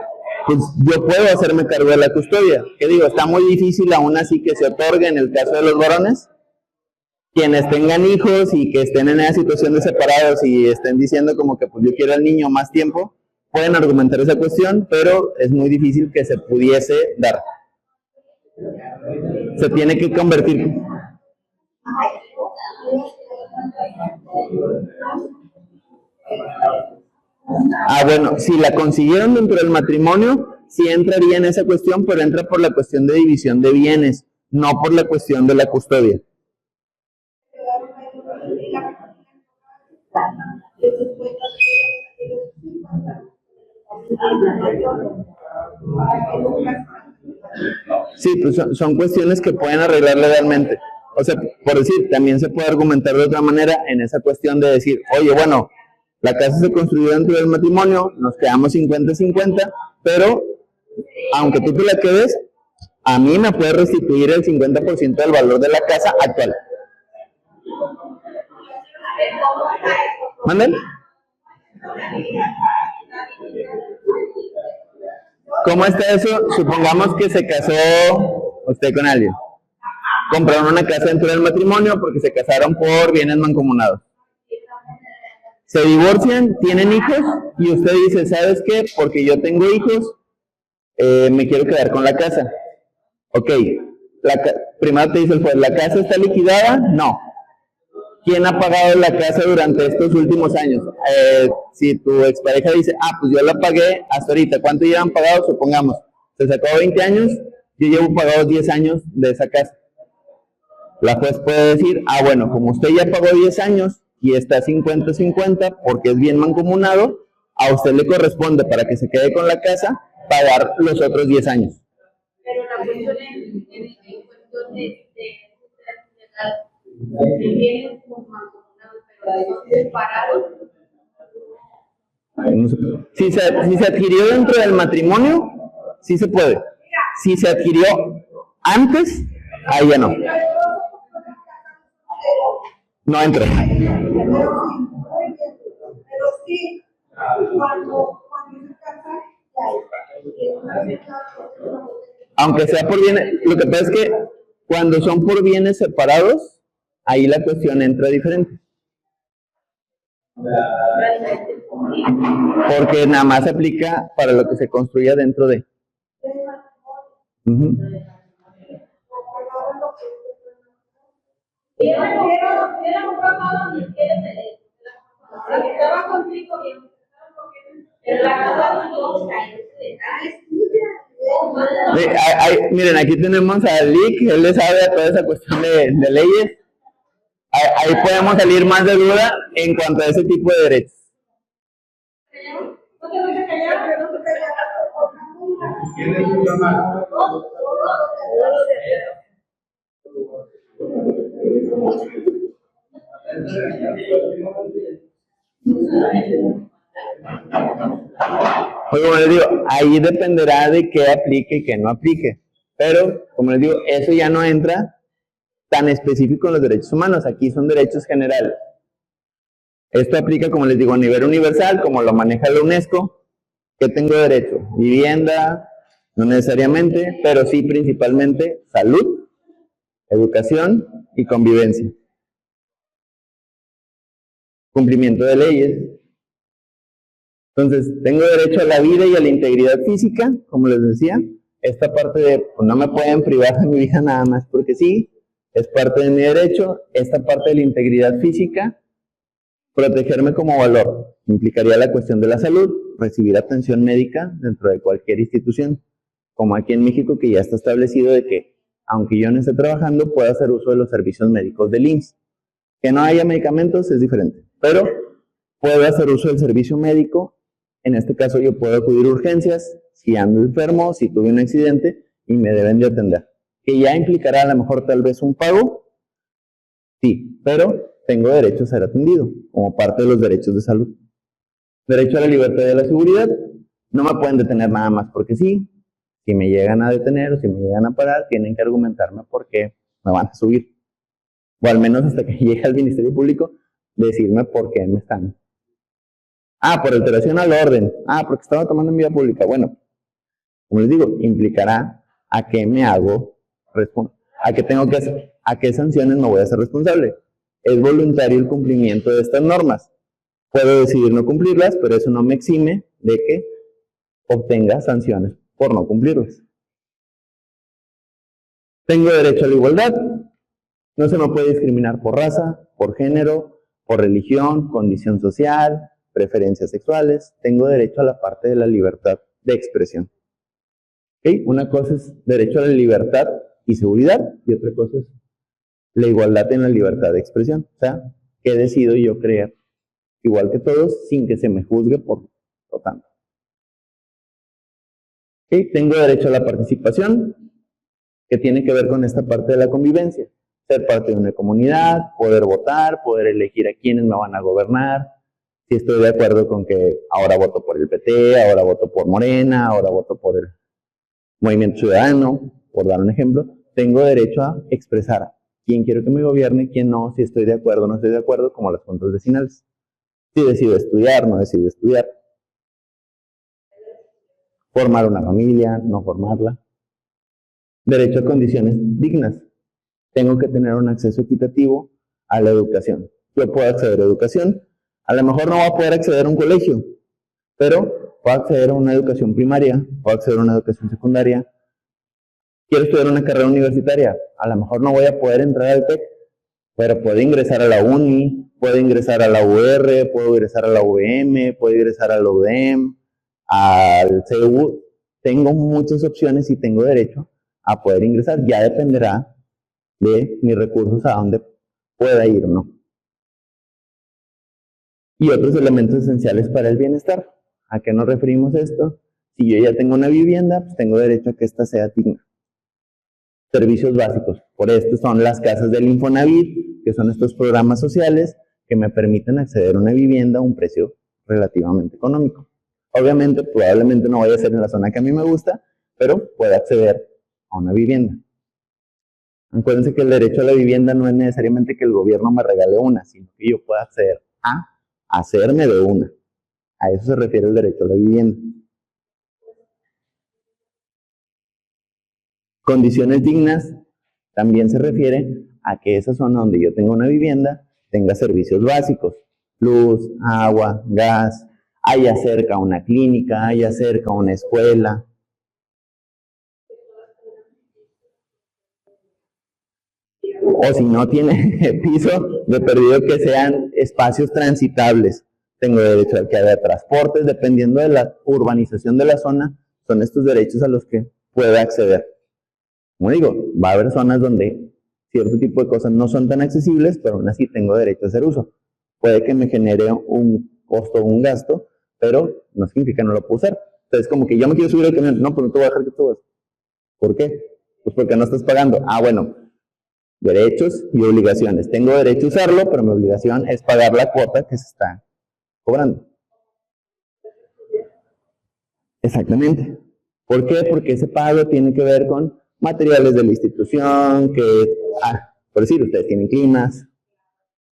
[SPEAKER 1] pues yo puedo hacerme cargo de la custodia. ¿Qué digo? Está muy difícil aún así que se otorgue en el caso de los varones. Quienes tengan hijos y que estén en esa situación de separados y estén diciendo como que pues yo quiero al niño más tiempo, pueden argumentar esa cuestión, pero es muy difícil que se pudiese dar. Se tiene que convertir. Bueno, si la consiguieron dentro del matrimonio, sí entraría en esa cuestión, pero entra por la cuestión de división de bienes, no por la cuestión de la custodia. Sí, pues son cuestiones que pueden arreglar legalmente. O sea, por decir, también se puede argumentar de otra manera en esa cuestión de decir, oye, bueno, la casa se construyó dentro del matrimonio, nos quedamos 50-50, pero aunque tú te la quedes, a mí me puedes restituir el 50% del valor de la casa actual. ¿Manden? ¿Cómo está eso? Supongamos que se casó usted con alguien. Compraron una casa dentro del matrimonio porque se casaron por bienes mancomunados. Se divorcian, tienen hijos y usted dice, ¿sabes qué? Porque yo tengo hijos, me quiero quedar con la casa. Ok, primero te dice el juez, ¿la casa está liquidada? No. ¿Quién ha pagado la casa durante estos últimos años? Si tu expareja dice, pues yo la pagué hasta ahorita, ¿cuánto llevan pagado? Supongamos, se sacó 20 años, yo llevo pagado 10 años de esa casa. La juez puede decir, bueno, como usted ya pagó 10 años y está 50-50 porque es bien mancomunado, a usted le corresponde para que se quede con la casa pagar los otros 10 años.
[SPEAKER 2] Pero la cuestión es en cuestión de bienes mancomunados, pero separados.
[SPEAKER 1] Si se adquirió dentro del matrimonio, sí se puede. Si se adquirió antes, ahí ya no. No entra. Aunque sea por bienes, lo que pasa es que cuando son por bienes separados, ahí la cuestión entra diferente. Porque nada más se aplica para lo que se construya dentro de. Miren, aquí tenemos a Lick, él le sabe a toda esa cuestión de leyes. Ahí podemos salir más de duda en cuanto a ese tipo de derechos. Pues como les digo, ahí dependerá de qué aplique y qué no aplique. Pero, como les digo, eso ya no entra tan específico en los derechos humanos. Aquí son derechos generales. Esto aplica, como les digo, a nivel universal, como lo maneja la UNESCO. ¿Qué tengo derecho? Vivienda, no necesariamente, pero sí principalmente salud, educación y convivencia. Cumplimiento de leyes. Entonces, tengo derecho a la vida y a la integridad física, como les decía. Esta parte de, pues, no me pueden privar de mi vida nada más porque sí, es parte de mi derecho. Esta parte de la integridad física, protegerme como valor, implicaría la cuestión de la salud, recibir atención médica dentro de cualquier institución, como aquí en México, que ya está establecido de que, aunque yo no esté trabajando, puedo hacer uso de los servicios médicos del IMSS. Que no haya medicamentos es diferente, pero puedo hacer uso del servicio médico. En este caso yo puedo acudir a urgencias si ando enfermo, si tuve un accidente y me deben de atender. Que ya implicará a lo mejor tal vez un pago, sí, pero tengo derecho a ser atendido como parte de los derechos de salud. Derecho a la libertad y a la seguridad. No me pueden detener nada más porque sí. Si me llegan a detener o si me llegan a parar, tienen que argumentarme por qué me van a subir. O al menos hasta que llegue al Ministerio Público, decirme por qué me están. Por alteración al orden. Porque estaba tomando en vía pública. Bueno, como les digo, implicará a qué me hago responsable, a qué tengo que hacer, a qué sanciones me voy a hacer responsable. Es voluntario el cumplimiento de estas normas. Puedo decidir no cumplirlas, pero eso no me exime de que obtenga sanciones por no cumplirlas. Tengo derecho a la igualdad. No se me puede discriminar por raza, por género, por religión, condición social, preferencias sexuales. Tengo derecho a la parte de la libertad de expresión. ¿Okay? Una cosa es derecho a la libertad y seguridad, y otra cosa es la igualdad en la libertad de expresión. O sea, que decido yo creer igual que todos sin que se me juzgue por lo tanto. ¿Okay? Tengo derecho a la participación, que tiene que ver con esta parte de la convivencia. Ser parte de una comunidad, poder votar, poder elegir a quienes me van a gobernar. Si estoy de acuerdo con que ahora voto por el PT, ahora voto por Morena, ahora voto por el Movimiento Ciudadano, por dar un ejemplo, tengo derecho a expresar quién quiero que me gobierne, quién no, si estoy de acuerdo o no estoy de acuerdo, como las juntas vecinales. Si decido estudiar, no decido estudiar. Formar una familia, no formarla. Derecho a condiciones dignas. Tengo que tener un acceso equitativo a la educación. Yo puedo acceder a educación. A lo mejor no voy a poder acceder a un colegio, pero puedo acceder a una educación primaria, puedo acceder a una educación secundaria. Quiero estudiar una carrera universitaria. A lo mejor no voy a poder entrar al TEC, pero puedo ingresar a la UNI, puedo ingresar a la UR, puedo ingresar a la UVM, puedo ingresar a la UDEM, al CEU. Tengo muchas opciones y tengo derecho a poder ingresar. Ya dependerá de mis recursos a dónde pueda ir o no. Y otros elementos esenciales para el bienestar. ¿A qué nos referimos esto? Si yo ya tengo una vivienda, pues tengo derecho a que ésta sea digna. Servicios básicos. Por esto son las casas del Infonavit, que son estos programas sociales que me permiten acceder a una vivienda a un precio relativamente económico. Obviamente, probablemente no vaya a ser en la zona que a mí me gusta, pero puedo acceder a una vivienda. Acuérdense que el derecho a la vivienda no es necesariamente que el gobierno me regale una, sino que yo pueda acceder a hacerme de una. A eso se refiere el derecho a la vivienda. Condiciones dignas también se refiere a que esa zona donde yo tengo una vivienda tenga servicios básicos, luz, agua, gas, haya cerca una clínica, haya cerca una escuela. O si no tiene piso, de perdido que sean espacios transitables. Tengo derecho a que haya transportes, dependiendo de la urbanización de la zona, son estos derechos a los que pueda acceder. Como digo, va a haber zonas donde cierto tipo de cosas no son tan accesibles, pero aún así tengo derecho a hacer uso. Puede que me genere un costo o un gasto, pero no significa que no lo puedo usar. Entonces, como que yo me quiero subir al camión, no, pues no te voy a dejar que tú vas. ¿Por qué? Pues porque no estás pagando. Bueno, derechos y obligaciones. Tengo derecho a usarlo, pero mi obligación es pagar la cuota que se está cobrando. Exactamente. ¿Por qué? Porque ese pago tiene que ver con materiales de la institución, que, por decir, ustedes tienen climas,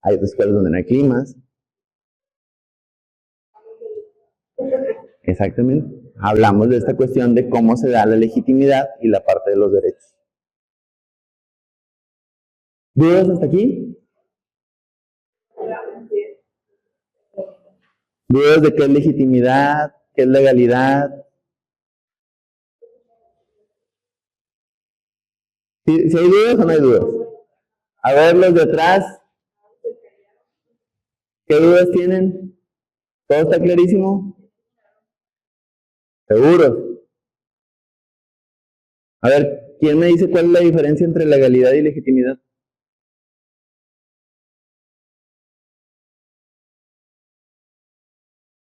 [SPEAKER 1] hay otras escuelas donde no hay climas, Exactamente. Hablamos de esta cuestión de cómo se da la legitimidad y la parte de los derechos. ¿Dudas hasta aquí? ¿Dudas de qué es legitimidad? ¿Qué es legalidad? ¿Si hay dudas o no hay dudas? A ver, los de atrás, ¿qué dudas tienen? ¿Todo está clarísimo? ¿Seguros? A ver, ¿quién me dice cuál es la diferencia entre legalidad y legitimidad?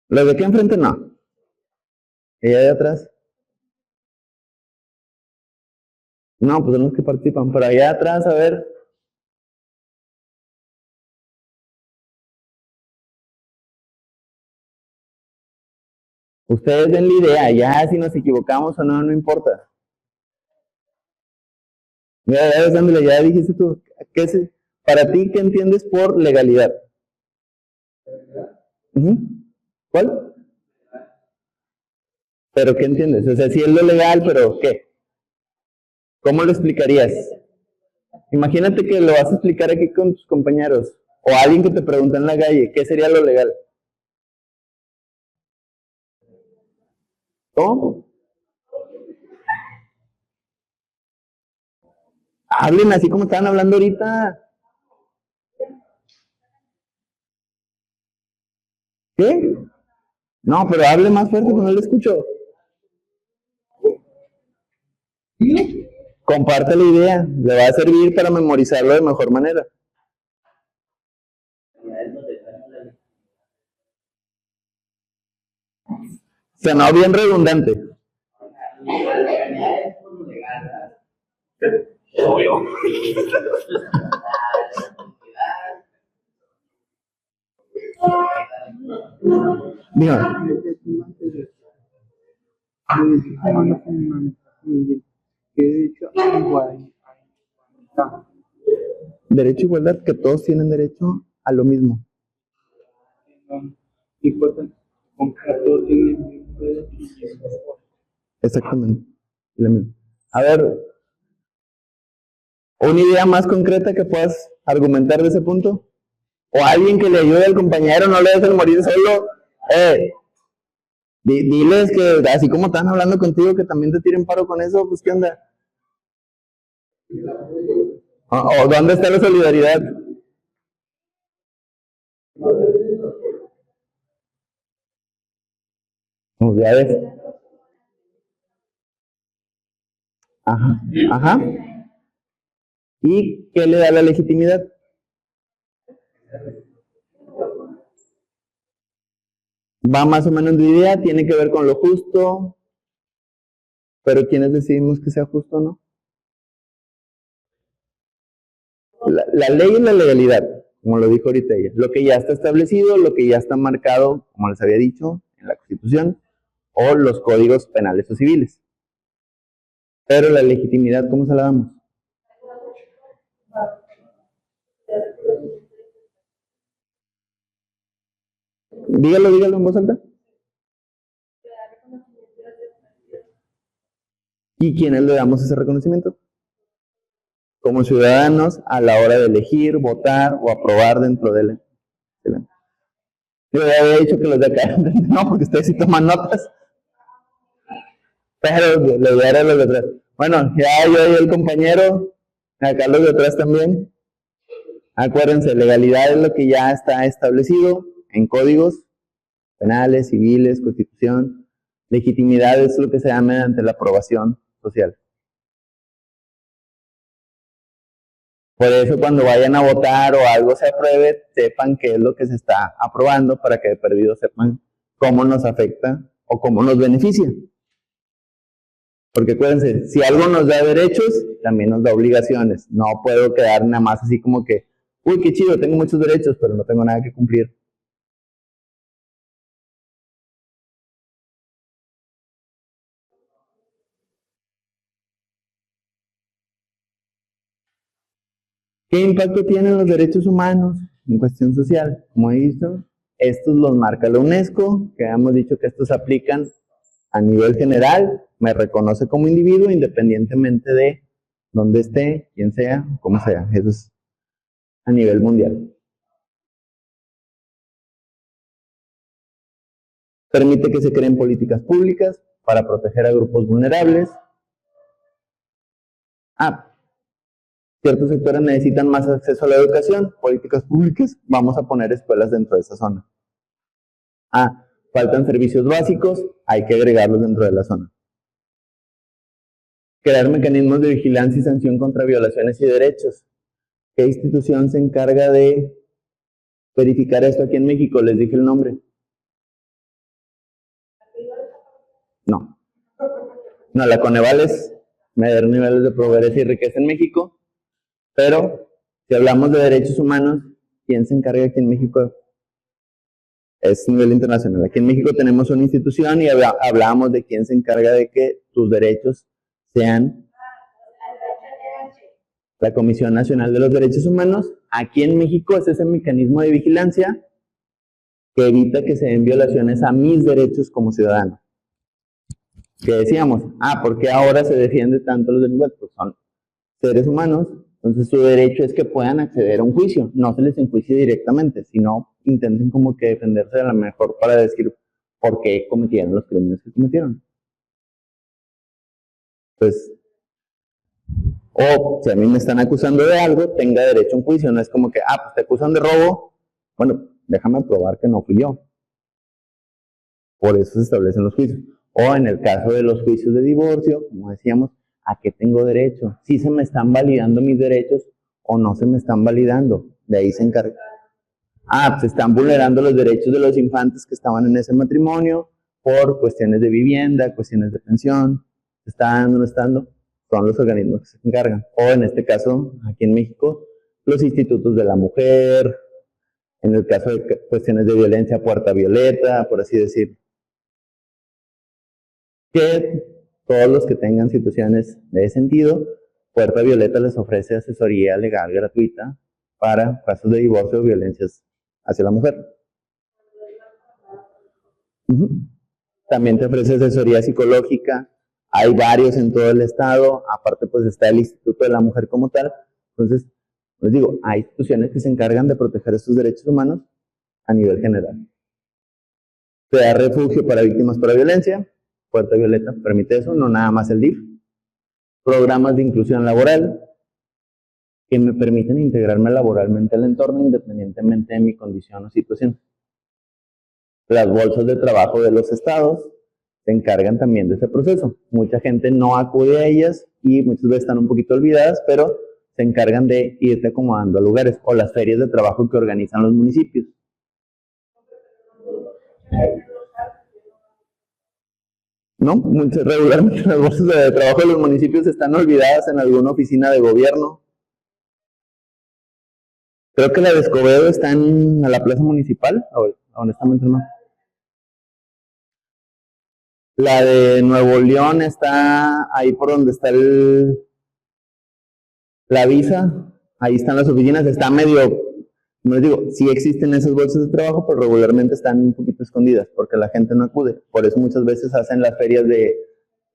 [SPEAKER 1] ¿Los de aquí enfrente no? ¿Y allá de atrás? No, pues son los que participan. Pero allá atrás, a ver. Ustedes den la idea, ya si nos equivocamos o no, no importa. Mira, ya dijiste tú, para ti, ¿qué entiendes por legalidad? ¿Cuál? ¿Pero qué entiendes? O sea, si es lo legal, pero ¿qué? ¿Cómo lo explicarías? Imagínate que lo vas a explicar aquí con tus compañeros, o alguien que te pregunta en la calle, ¿qué sería lo legal? ¿Cómo? Hablen así como estaban hablando ahorita. ¿Qué? No, pero hable más fuerte porque no lo escucho. Comparte la idea, le va a servir para memorizarlo de mejor manera. Sonó bien redundante. Dígame. Derecho a igualdad, que todos tienen derecho a lo mismo. Exactamente. A ver, una idea más concreta que puedas argumentar de ese punto. O alguien que le ayude al compañero, no le dejes morir solo. Diles que así como están hablando contigo, que también te tiren paro con eso, pues ¿qué onda? ¿O dónde está la solidaridad? Pues ya ves. Ajá, ajá. ¿Y qué le da la legitimidad? Va más o menos de idea, tiene que ver con lo justo, pero ¿quiénes decidimos que sea justo o no? La ley es la legalidad, como lo dijo ahorita ella. Lo que ya está establecido, lo que ya está marcado, como les había dicho, en la Constitución, o los códigos penales o civiles. Pero la legitimidad, ¿cómo se la damos? Dígalo en voz alta. ¿Y quiénes le damos ese reconocimiento? Como ciudadanos a la hora de elegir, votar o aprobar dentro de él. Yo ya había dicho que los de acá, no, porque ustedes sí toman notas. Pero los de ahora los de atrás. Bueno, ya yo y el compañero, acá los de atrás también. Acuérdense, legalidad es lo que ya está establecido en códigos penales, civiles, constitución. Legitimidad es lo que se da mediante la aprobación social. Por eso cuando vayan a votar o algo se apruebe, sepan qué es lo que se está aprobando para que de perdido sepan cómo nos afecta o cómo nos beneficia. Porque acuérdense, si algo nos da derechos, también nos da obligaciones. No puedo quedar nada más así como que, uy, qué chido, tengo muchos derechos, pero no tengo nada que cumplir. ¿Qué impacto tienen los derechos humanos en cuestión social? Como he visto, estos los marca la UNESCO, que hemos dicho que estos se aplican a nivel general, me reconoce como individuo independientemente de dónde esté, quién sea, cómo sea. Eso es a nivel mundial. Permite que se creen políticas públicas para proteger a grupos vulnerables. Ciertos sectores necesitan más acceso a la educación, políticas públicas, vamos a poner escuelas dentro de esa zona. Faltan servicios básicos, hay que agregarlos dentro de la zona. Crear mecanismos de vigilancia y sanción contra violaciones y derechos. ¿Qué institución se encarga de verificar esto aquí en México? Les dije el nombre. No, la Coneval es medir niveles de pobreza y riqueza en México, pero si hablamos de derechos humanos, ¿quién se encarga aquí en México? Es a nivel internacional. Aquí en México tenemos una institución y hablábamos de quién se encarga de que tus derechos sean la Comisión Nacional de los Derechos Humanos. Aquí en México es ese mecanismo de vigilancia que evita que se den violaciones a mis derechos como ciudadano. Que decíamos, ¿por qué ahora se defiende tanto los delincuentes? Pues son seres humanos, entonces su derecho es que puedan acceder a un juicio, no se les enjuicie directamente, sino intenten como que defenderse de la mejor para decir por qué cometieron los crímenes que cometieron. Pues, o si a mí me están acusando de algo, tenga derecho a un juicio, no es como que, pues te acusan de robo, bueno, déjame probar que no fui yo. Por eso se establecen los juicios. O en el caso de los juicios de divorcio, como decíamos, ¿a qué tengo derecho? Si se me están validando mis derechos o no se me están validando. De ahí se encarga. Se están vulnerando los derechos de los infantes que estaban en ese matrimonio por cuestiones de vivienda, cuestiones de pensión. ¿Está dando o no está dando? Son los organismos que se encargan. O en este caso, aquí en México, los institutos de la mujer. En el caso de cuestiones de violencia, Puerta Violeta, por así decir. Que todos los que tengan situaciones de ese sentido, Puerta Violeta les ofrece asesoría legal gratuita para casos de divorcio o violencias hacia la mujer. También te ofrece asesoría psicológica, hay varios en todo el estado, aparte pues está el Instituto de la Mujer como tal. Entonces, les digo, hay instituciones que se encargan de proteger estos derechos humanos a nivel general. Te da refugio para víctimas por violencia. Puerta Violeta permite eso, no nada más el DIF. Programas de inclusión laboral que me permiten integrarme laboralmente al entorno independientemente de mi condición o situación. Las bolsas de trabajo de los estados se encargan también de ese proceso. Mucha gente no acude a ellas y muchas veces están un poquito olvidadas, pero se encargan de irte acomodando a lugares, o las ferias de trabajo que organizan los municipios. ¿No? Regularmente las bolsas de trabajo de los municipios están olvidadas en alguna oficina de gobierno. Creo que la de Escobedo está en la plaza municipal, honestamente no. La de Nuevo León está ahí por donde está la visa, ahí están las oficinas, está medio, como les digo, sí existen esas bolsas de trabajo, pero regularmente están un poquito escondidas, porque la gente no acude. Por eso muchas veces hacen las ferias de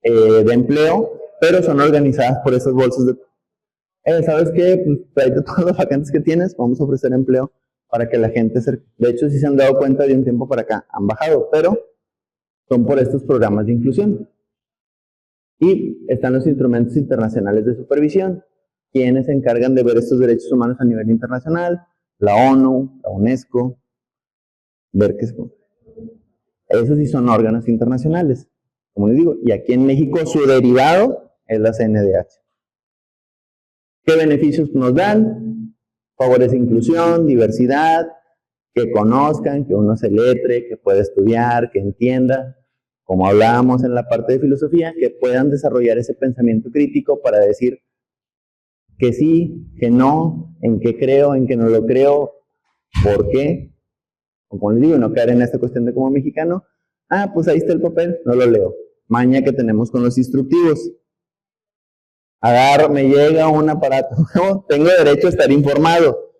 [SPEAKER 1] empleo, pero son organizadas por esas bolsas de ¿sabes qué? Pues tráete todas las vacantes que tienes, vamos a ofrecer empleo para que la gente de hecho, si se han dado cuenta de un tiempo para acá, han bajado, pero son por estos programas de inclusión. Y están los instrumentos internacionales de supervisión, quienes se encargan de ver estos derechos humanos a nivel internacional, la ONU, la UNESCO, ver qué es. Esos sí son órganos internacionales, como les digo, y aquí en México su derivado es la CNDH. ¿Qué beneficios nos dan? Favorece inclusión, diversidad, que conozcan, que uno se letre, que pueda estudiar, que entienda, como hablábamos en la parte de filosofía, que puedan desarrollar ese pensamiento crítico para decir que sí, que no, en qué creo, en qué no lo creo, por qué. Como les digo, no caer en esta cuestión de como mexicano, pues ahí está el papel, no lo leo. Maña que tenemos con los instructivos. Me llega un aparato nuevo, tengo derecho a estar informado.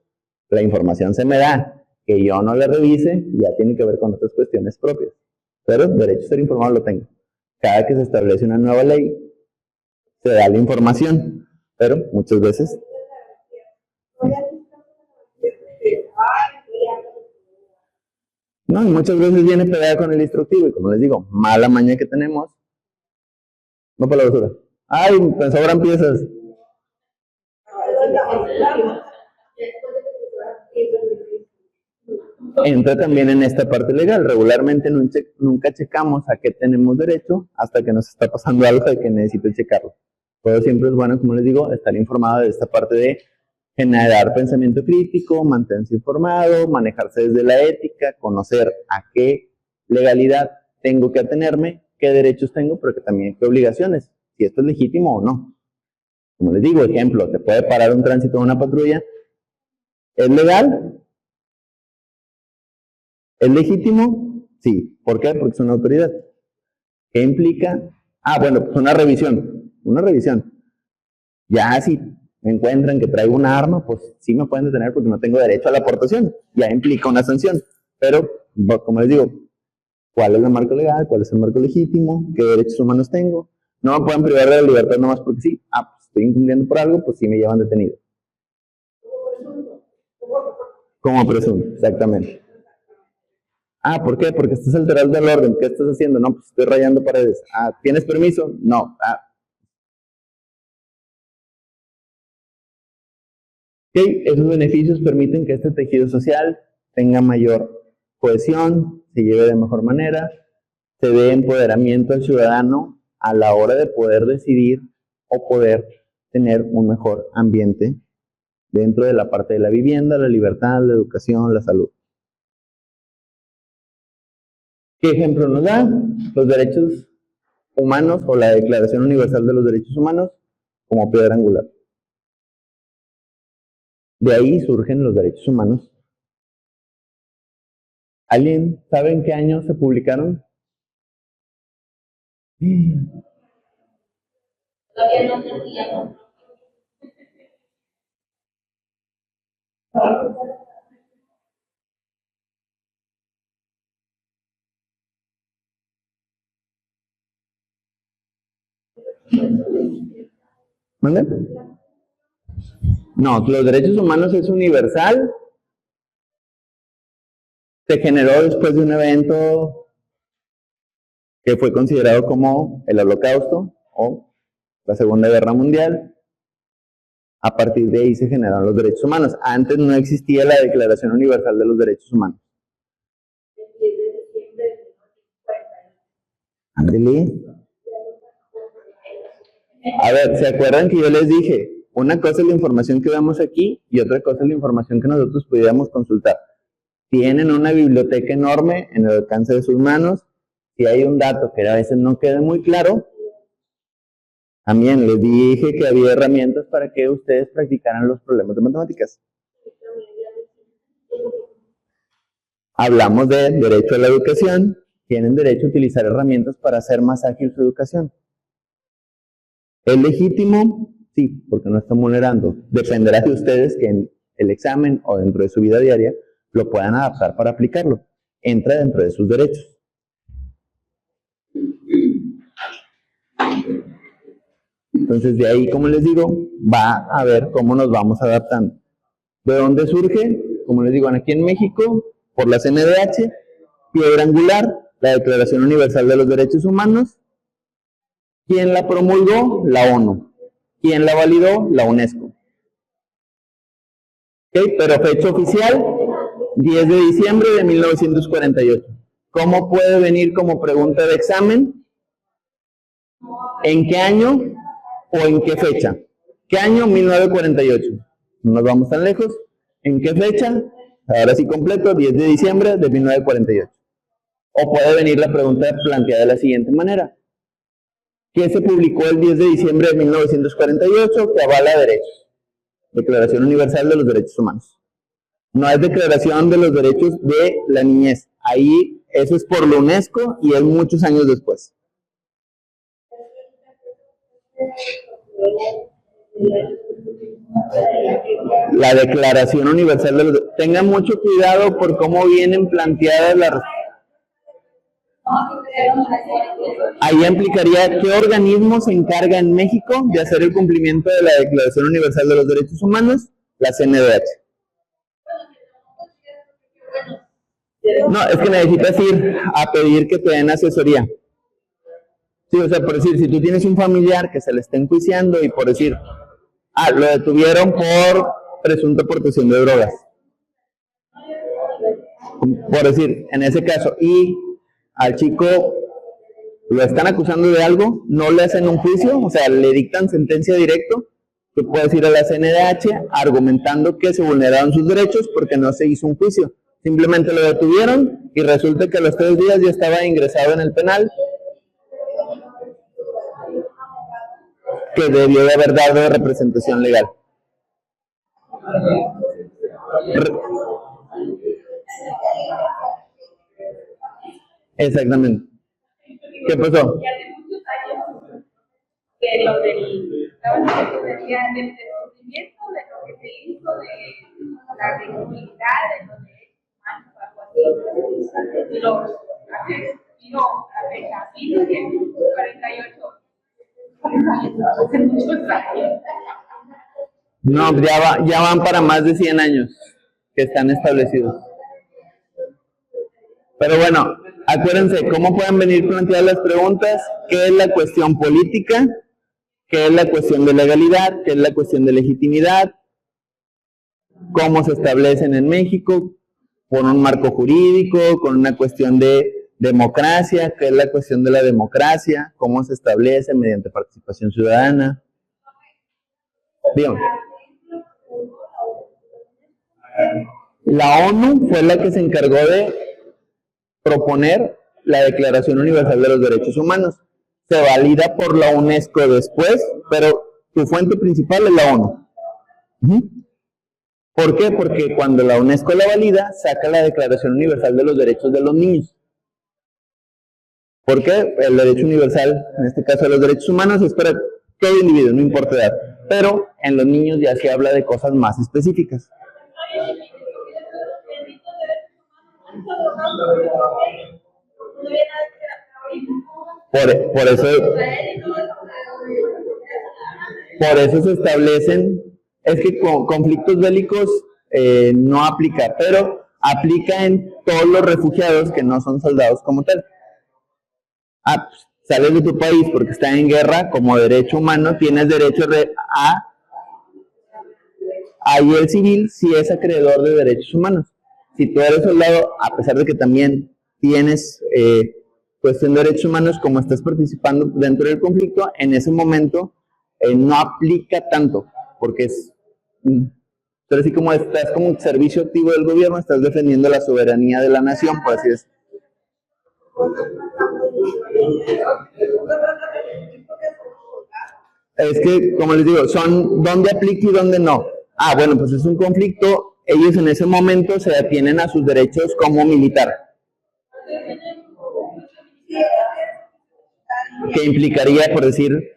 [SPEAKER 1] La información se me da. Que yo no la revise ya tiene que ver con otras cuestiones propias. Pero derecho a ser informado lo tengo. Cada que se establece una nueva ley, se da la información. Pero muchas veces... No, y muchas veces viene pegada con el instructivo. Y como les digo, mala maña que tenemos. No para la basura. ¡Ay, me sobran piezas! Entra también en esta parte legal. Regularmente nunca checamos a qué tenemos derecho hasta que nos está pasando algo de que necesito checarlo. Todo siempre es bueno, como les digo, estar informado de esta parte de generar pensamiento crítico, mantenerse informado, manejarse desde la ética, conocer a qué legalidad tengo que atenerme, qué derechos tengo, pero que también qué obligaciones, si esto es legítimo o no. Como les digo, ejemplo, te puede parar un tránsito de una patrulla. ¿Es legal? ¿Es legítimo? Sí. ¿Por qué? Porque es una autoridad. ¿Qué implica? Bueno, pues una revisión. Una revisión. Ya si me encuentran que traigo una arma, pues sí me pueden detener porque no tengo derecho a la aportación. Ya implica una sanción. Pero, como les digo, ¿cuál es el marco legal? ¿Cuál es el marco legítimo? ¿Qué derechos humanos tengo? No me pueden privar de la libertad nomás porque sí. Pues estoy incumpliendo por algo, pues sí me llevan detenido. Como presunto, exactamente. ¿Por qué? Porque estás alterando el orden. ¿Qué estás haciendo? No, pues estoy rayando paredes. ¿Tienes permiso? No. Ok, esos beneficios permiten que este tejido social tenga mayor cohesión, se lleve de mejor manera, se dé empoderamiento al ciudadano a la hora de poder decidir o poder tener un mejor ambiente dentro de la parte de la vivienda, la libertad, la educación, la salud. ¿Qué ejemplo nos da? Los derechos humanos o la Declaración Universal de los Derechos Humanos como piedra angular. De ahí surgen los derechos humanos. ¿Alguien sabe en qué año se publicaron?
[SPEAKER 2] Todavía no entendíamos.
[SPEAKER 1] ¿Mande? No, los derechos humanos es universal. Se generó después de un evento que fue considerado como el Holocausto o la Segunda Guerra Mundial. A partir de ahí se generaron los derechos humanos. Antes no existía la Declaración Universal de los Derechos Humanos. Ándele. A ver, ¿se acuerdan que yo les dije? Una cosa es la información que vemos aquí y otra cosa es la información que nosotros pudiéramos consultar. Tienen una biblioteca enorme en el alcance de sus manos. Si hay un dato que a veces no quede muy claro, también les dije que había herramientas para que ustedes practicaran los problemas de matemáticas. Hablamos de derecho a la educación. Tienen derecho a utilizar herramientas para hacer más ágil su educación. ¿Es legítimo? Sí, porque no están vulnerando. Dependerá de ustedes que en el examen o dentro de su vida diaria lo puedan adaptar para aplicarlo. Entra dentro de sus derechos. Entonces, de ahí, como les digo, va a ver cómo nos vamos adaptando. ¿De dónde surge? Como les digo, aquí en México, por la CNDH, piedra angular, la Declaración Universal de los Derechos Humanos. ¿Quién la promulgó? La ONU. ¿Quién la validó? La UNESCO. ¿Okay? Pero fecha oficial, 10 de diciembre de 1948. ¿Cómo puede venir como pregunta de examen? ¿En qué año o en qué fecha? ¿Qué año? 1948. No nos vamos tan lejos. ¿En qué fecha? Ahora sí completo, 10 de diciembre de 1948. O puede venir la pregunta planteada de la siguiente manera. ¿Qué se publicó el 10 de diciembre de 1948 que avala derechos? Declaración Universal de los Derechos Humanos. No es Declaración de los Derechos de la Niñez. Ahí, eso es por la UNESCO y es muchos años después. La Declaración Universal de los... Tengan mucho cuidado por cómo vienen planteadas las... Ahí implicaría qué organismo se encarga en México de hacer el cumplimiento de la Declaración Universal de los Derechos Humanos, la CNDH. No, es que necesitas ir a pedir que te den asesoría. Sí, o sea, por decir, si tú tienes un familiar que se le está enjuiciando y por decir, lo detuvieron por presunta portación de drogas. Por decir, en ese caso, y al chico lo están acusando de algo, no le hacen un juicio, o sea, le dictan sentencia directo, tú puedes ir a la CNDH argumentando que se vulneraron sus derechos porque no se hizo un juicio. Simplemente lo detuvieron y resulta que a los 3 días ya estaba ingresado en el penal, que debió de haber dado representación legal. Exactamente. ¿Qué pasó?
[SPEAKER 2] De lo del descubrimiento de lo que se hizo de la legitimidad de los derechos humanos o algo así. Los vino a 1948. Hace muchos años.
[SPEAKER 1] No, ya van para más de 100 años que están establecidos. Pero bueno, acuérdense, ¿cómo pueden venir planteadas las preguntas? ¿Qué es la cuestión política? ¿Qué es la cuestión de legalidad? ¿Qué es la cuestión de legitimidad? ¿Cómo se establecen en México? Con un marco jurídico, con una cuestión de democracia, ¿qué es la cuestión de la democracia? ¿Cómo se establece mediante participación ciudadana? Bien. La ONU fue la que se encargó de proponer la Declaración Universal de los Derechos Humanos. Se valida por la UNESCO después, pero su fuente principal es la ONU. ¿Por qué? Porque cuando la UNESCO la valida, saca la Declaración Universal de los Derechos de los Niños. ¿Por qué? El derecho universal, en este caso de los derechos humanos, es para todo individuo, no importa edad. Pero en los niños ya se habla de cosas más específicas. Por eso se establecen, es que con conflictos bélicos no aplica, pero aplica en todos los refugiados que no son soldados como tal. Pues, sales de tu país porque está en guerra, como derecho humano, tienes derecho a ahí el civil si es acreedor de derechos humanos. Si tú eres soldado, a pesar de que también tienes cuestión de derechos humanos, como estás participando dentro del conflicto, en ese momento no aplica tanto, porque es, pero así como estás como un servicio activo del gobierno, estás defendiendo la soberanía de la nación, por así decirlo. Es que, como les digo, son dónde aplica y dónde no. Bueno, pues es un conflicto, ellos en ese momento se atienen a sus derechos como militar. Que implicaría, por decir,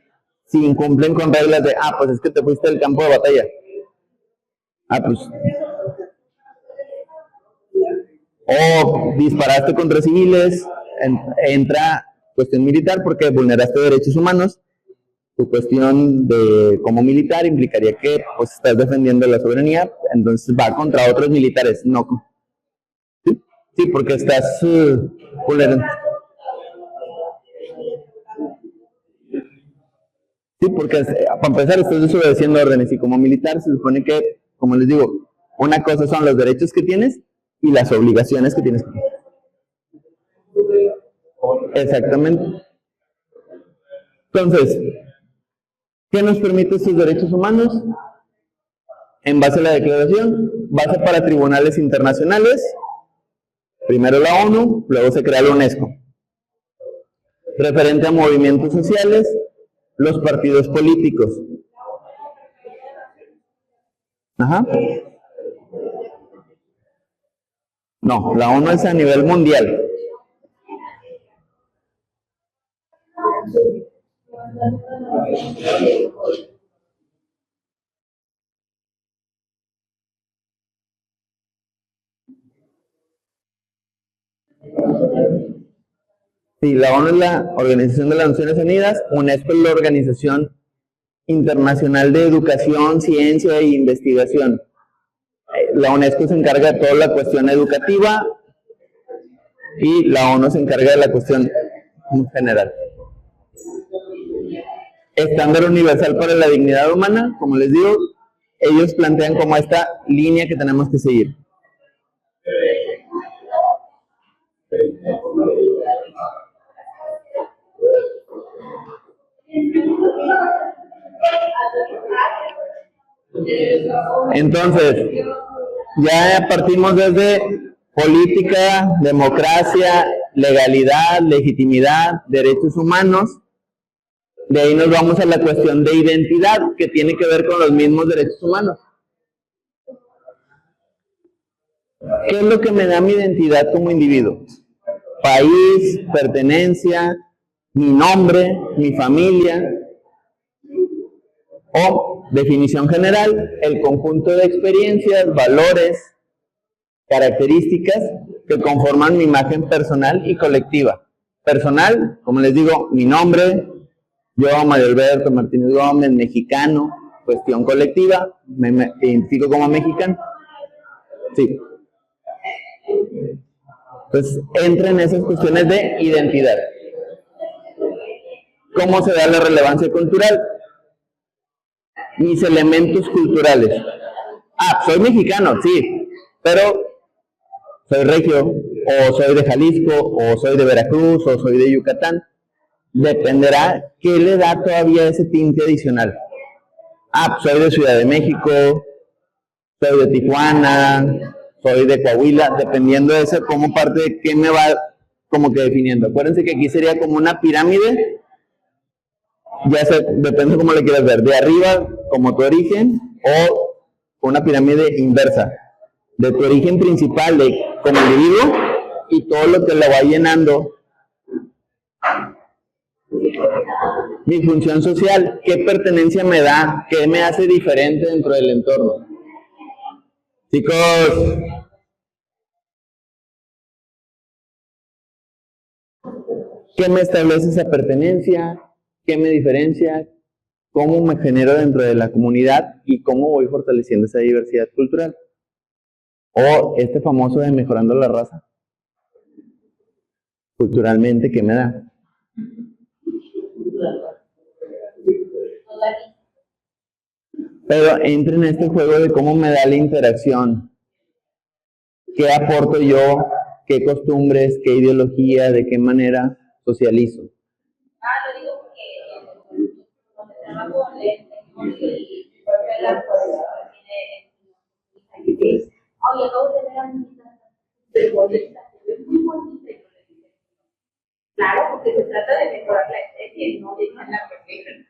[SPEAKER 1] si incumplen con reglas de, pues es que te fuiste del campo de batalla. Pues. O disparaste contra civiles, entra cuestión militar porque vulneraste derechos humanos. Tu cuestión de como militar implicaría que pues estás defendiendo la soberanía, entonces va contra otros militares, no. Sí, porque estás vulnerando. Sí, porque para empezar estás desobedeciendo órdenes y como militar se supone que, como les digo, una cosa son los derechos que tienes y las obligaciones que tienes. Exactamente. Entonces, ¿qué nos permite estos derechos humanos? En base a la declaración, base para tribunales internacionales, primero la ONU, luego se crea la UNESCO. Referente a movimientos sociales, los partidos políticos. No, la ONU es a nivel mundial. Sí, la ONU es la Organización de las Naciones Unidas, UNESCO es la Organización Internacional de Educación, Ciencia e Investigación. La UNESCO se encarga de toda la cuestión educativa y la ONU se encarga de la cuestión general. Estándar universal para la dignidad humana, como les digo, ellos plantean como esta línea que tenemos que seguir. Entonces, ya partimos desde política, democracia, legalidad, legitimidad, derechos humanos. De ahí nos vamos a la cuestión de identidad, que tiene que ver con los mismos derechos humanos. ¿Qué es lo que me da mi identidad como individuo? País, pertenencia, mi nombre, mi familia, o, definición general, el conjunto de experiencias, valores, características que conforman mi imagen personal y colectiva. Personal, como les digo, mi nombre, yo, Mario Alberto Martínez Gómez, mexicano. Cuestión colectiva, me identifico como mexicano. Sí. Entonces, entra en esas cuestiones de identidad. ¿Cómo se da la relevancia cultural? Mis elementos culturales. Soy mexicano, sí, pero soy regio, o soy de Jalisco, o soy de Veracruz, o soy de Yucatán. Dependerá qué le da todavía ese tinte adicional. Soy de Ciudad de México, soy de Tijuana, soy de Coahuila, dependiendo de eso, como parte de qué me va como que definiendo. Acuérdense que aquí sería como una pirámide, ya sé, depende cómo le quieras ver, de arriba como tu origen, o una pirámide inversa, de tu origen principal como individuo, y todo lo que lo va llenando. Mi función social, ¿qué pertenencia me da? ¿Qué me hace diferente dentro del entorno? Chicos, ¿qué me establece esa pertenencia? ¿Qué me diferencia? ¿Cómo me genero dentro de la comunidad? ¿Y cómo voy fortaleciendo esa diversidad cultural? O este famoso de mejorando la raza. Culturalmente, ¿qué me da? Pero entra en este juego de cómo me da la interacción. ¿Qué aporto yo? ¿Qué costumbres? ¿Qué ideología? ¿De qué manera socializo?
[SPEAKER 2] Lo digo porque donde trabajo y la tiene oye, acabo de ver a mi hija futbolista, es muy bonita. Claro, porque se trata de mejorar la especie, no de la perfección.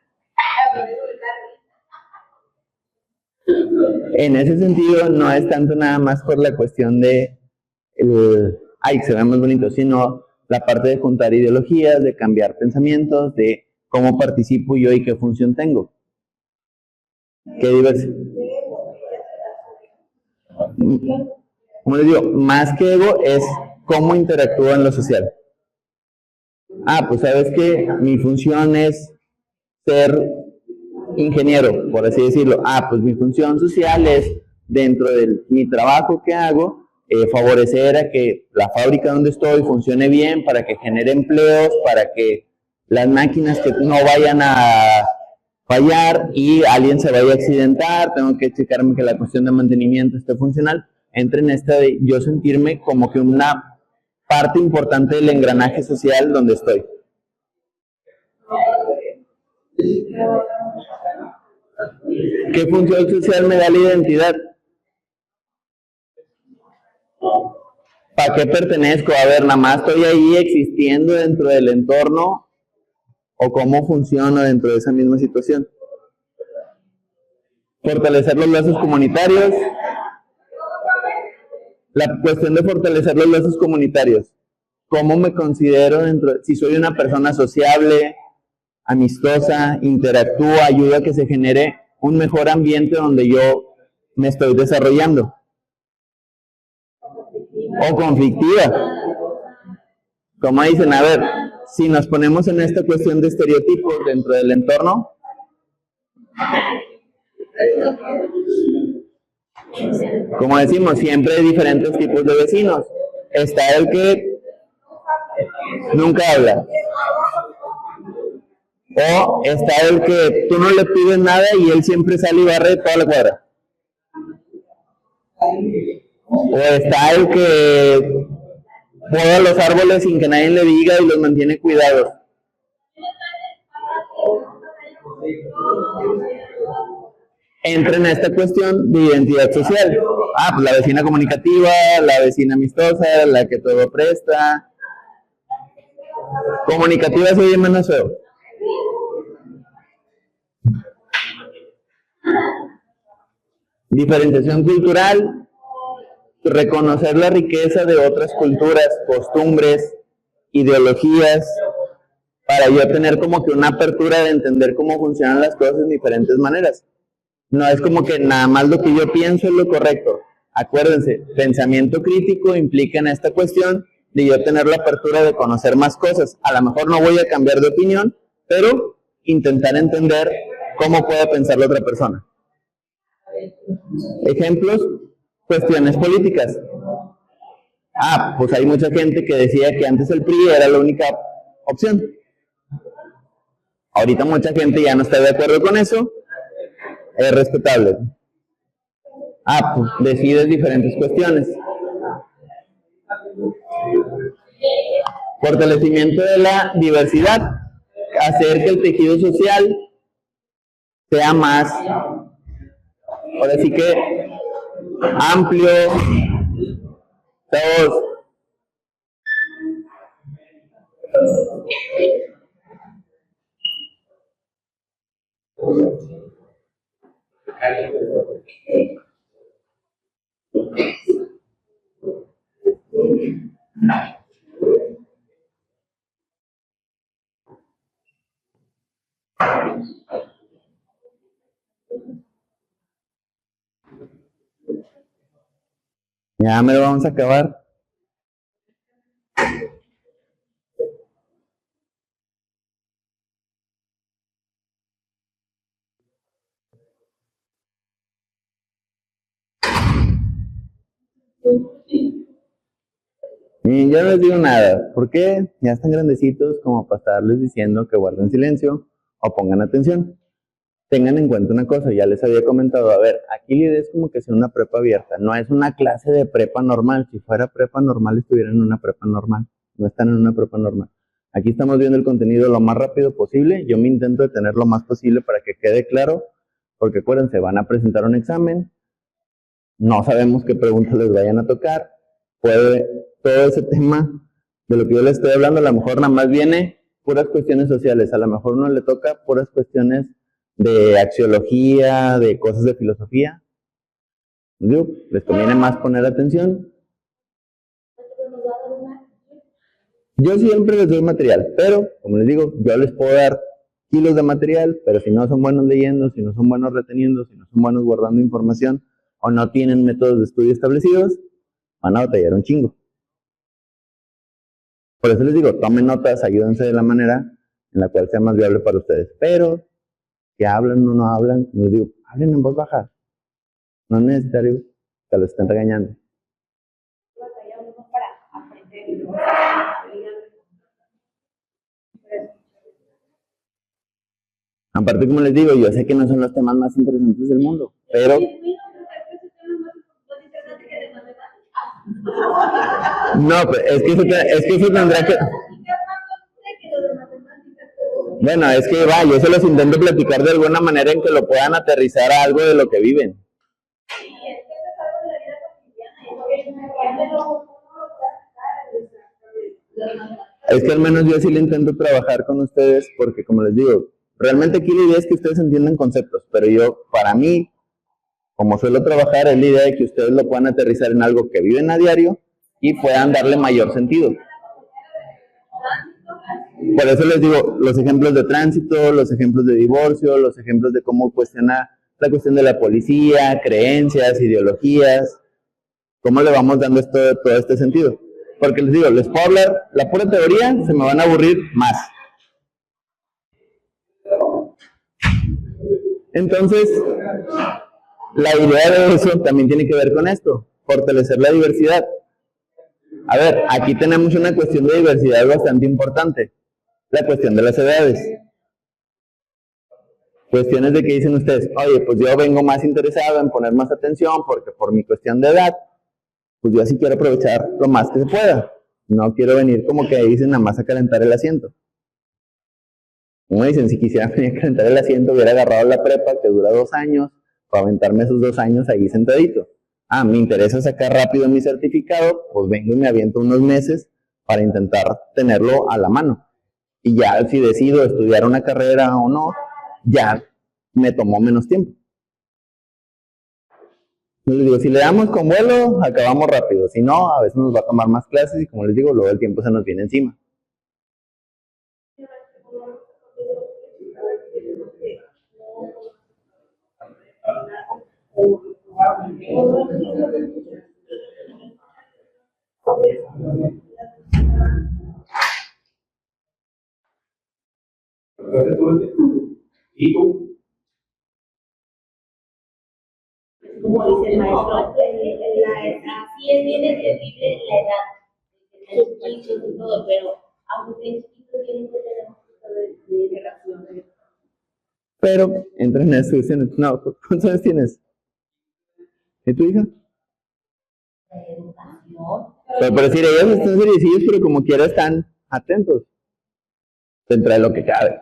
[SPEAKER 1] En ese sentido, no es tanto nada más por la cuestión de se ve más bonito, sino la parte de juntar ideologías, de cambiar pensamientos, de cómo participo yo y qué función tengo. Qué diversidad. Como les digo, más que ego es cómo interactúo en lo social. Pues sabes que mi función es ser ingeniero, por así decirlo. Pues mi función social es, dentro de mi trabajo que hago, favorecer a que la fábrica donde estoy funcione bien, para que genere empleos, para que las máquinas que no vayan a fallar y alguien se vaya a accidentar, tengo que checarme que la cuestión de mantenimiento esté funcional. Entre en esta de yo sentirme como que una parte importante del engranaje social donde estoy. ¿Qué función social me da la identidad? ¿Para qué pertenezco? A ver, nada más estoy ahí existiendo dentro del entorno, o cómo funciono dentro de esa misma situación. Fortalecer los lazos comunitarios. La cuestión de fortalecer los lazos comunitarios. ¿Cómo me considero dentro? Si soy una persona sociable, amistosa, interactúo, ayuda a que se genere un mejor ambiente donde yo me estoy desarrollando. O conflictiva. Como dicen, a ver, si nos ponemos en esta cuestión de estereotipos dentro del entorno, como decimos, siempre hay diferentes tipos de vecinos. Está el que nunca habla, o está el que tú no le pides nada y él siempre sale y barre toda la cuadra, o está el que poda los árboles sin que nadie le diga y los mantiene cuidados. Entra en esta cuestión de identidad social. Pues la vecina comunicativa, la vecina amistosa, la que todo presta. Comunicativa se oye menos feo. Diferenciación cultural, reconocer la riqueza de otras culturas, costumbres, ideologías, para yo tener como que una apertura de entender cómo funcionan las cosas de diferentes maneras. No es como que nada más lo que yo pienso es lo correcto. Acuérdense, pensamiento crítico implica en esta cuestión de yo tener la apertura de conocer más cosas. A lo mejor no voy a cambiar de opinión, pero intentar entender cómo puede pensar la otra persona. Ejemplos, cuestiones políticas. Pues hay mucha gente que decía que antes el PRI era la única opción. Ahorita mucha gente ya no está de acuerdo con eso. Es respetable. Pues decides diferentes cuestiones. Fortalecimiento de la diversidad. Hacer que el tejido social sea más, ahora sí que, amplio. Todos. Ya me lo vamos a acabar. Y yo no les digo nada, ¿por qué? Ya están grandecitos como para estarles diciendo que guarden silencio o pongan atención. Tengan en cuenta una cosa, ya les había comentado, a ver, aquí la idea es como que sea una prepa abierta, no es una clase de prepa normal. Si fuera prepa normal estuvieran en una prepa normal, no están en una prepa normal. Aquí estamos viendo el contenido lo más rápido posible, yo me intento detener lo más posible para que quede claro, porque acuérdense, van a presentar un examen, no sabemos qué preguntas les vayan a tocar, todo ese tema de lo que yo les estoy hablando, a lo mejor nada más viene puras cuestiones sociales, a lo mejor uno le toca puras cuestiones de axiología, de cosas de filosofía. Digo, les conviene más poner atención. Yo siempre les doy material, pero, como les digo, yo les puedo dar kilos de material, pero si no son buenos leyendo, si no son buenos reteniendo, si no son buenos guardando información, o no tienen métodos de estudio establecidos, van a batallar un chingo. Por eso les digo, tomen notas, ayúdense de la manera en la cual sea más viable para ustedes. Pero, que hablan o no hablan, les digo, hablen en voz baja. No es necesario que lo estén regañando. Aparte, como les digo, yo sé que no son los temas más interesantes del mundo, pero... No, es que eso tendrá que... Bueno, es que yo se los intento platicar de alguna manera en que lo puedan aterrizar a algo de lo que viven. Es que al menos yo sí le intento trabajar con ustedes porque, como les digo, realmente aquí la idea es que ustedes entiendan conceptos, pero yo, para mí, como suelo trabajar, es la idea de que ustedes lo puedan aterrizar en algo que viven a diario y puedan darle mayor sentido. Por eso les digo, los ejemplos de tránsito, los ejemplos de divorcio, los ejemplos de cómo cuestiona la cuestión de la policía, creencias, ideologías, cómo le vamos dando todo este sentido. Porque les digo, les puedo hablar la pura teoría, se me van a aburrir más. Entonces, la idea de eso también tiene que ver con esto, fortalecer la diversidad. A ver, aquí tenemos una cuestión de diversidad bastante importante, la cuestión de las edades. Cuestiones de que dicen ustedes, oye, pues yo vengo más interesado en poner más atención porque por mi cuestión de edad, pues yo así quiero aprovechar lo más que se pueda. No quiero venir como que dicen nada más a calentar el asiento. Como dicen, si quisiera venir a calentar el asiento, hubiera agarrado la prepa que dura 2 años, para aventarme esos 2 años ahí sentadito. Ah, me interesa sacar rápido mi certificado, pues vengo y me aviento unos meses para intentar tenerlo a la mano. Y ya si decido estudiar una carrera o no, ya me tomó menos tiempo. Les digo, si le damos con vuelo, acabamos rápido. Si no, a veces nos va a tomar más clases y como les digo, luego el tiempo se nos viene encima.
[SPEAKER 3] ¿Y tú? Como dice el maestro, así es bien entendible la edad, los hijos y todo, pero aunque estén chiquitos tienen que tener un poquito de relación.
[SPEAKER 1] Pero entra en eso, dicen, no, ¿cuántos años tienes? ¿Y tu hija? Pero por decir, ellos están seriecillos, pero como quiera están atentos. Dentro de lo que cabe.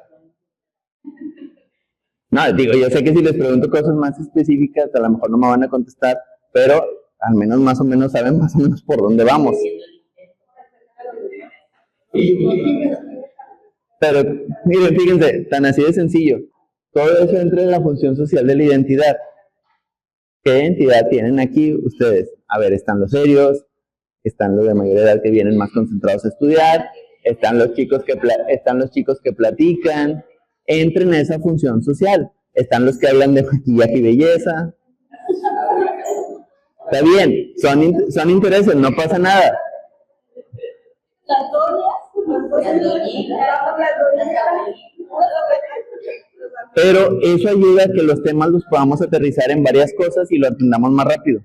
[SPEAKER 1] No, digo, yo sé que si les pregunto cosas más específicas, a lo mejor no me van a contestar, pero al menos más o menos saben más o menos por dónde vamos. Pero, miren, fíjense, tan así de sencillo. Todo eso entra en la función social de la identidad. ¿Qué identidad tienen aquí ustedes? A ver, están los serios, están los de mayor edad que vienen más concentrados a estudiar, están los chicos que platican, entren en esa función social. Están los que hablan de maquillaje y belleza. Está bien, son intereses, no pasa nada. Pero eso ayuda a que los temas los podamos aterrizar en varias cosas y lo entendamos más rápido.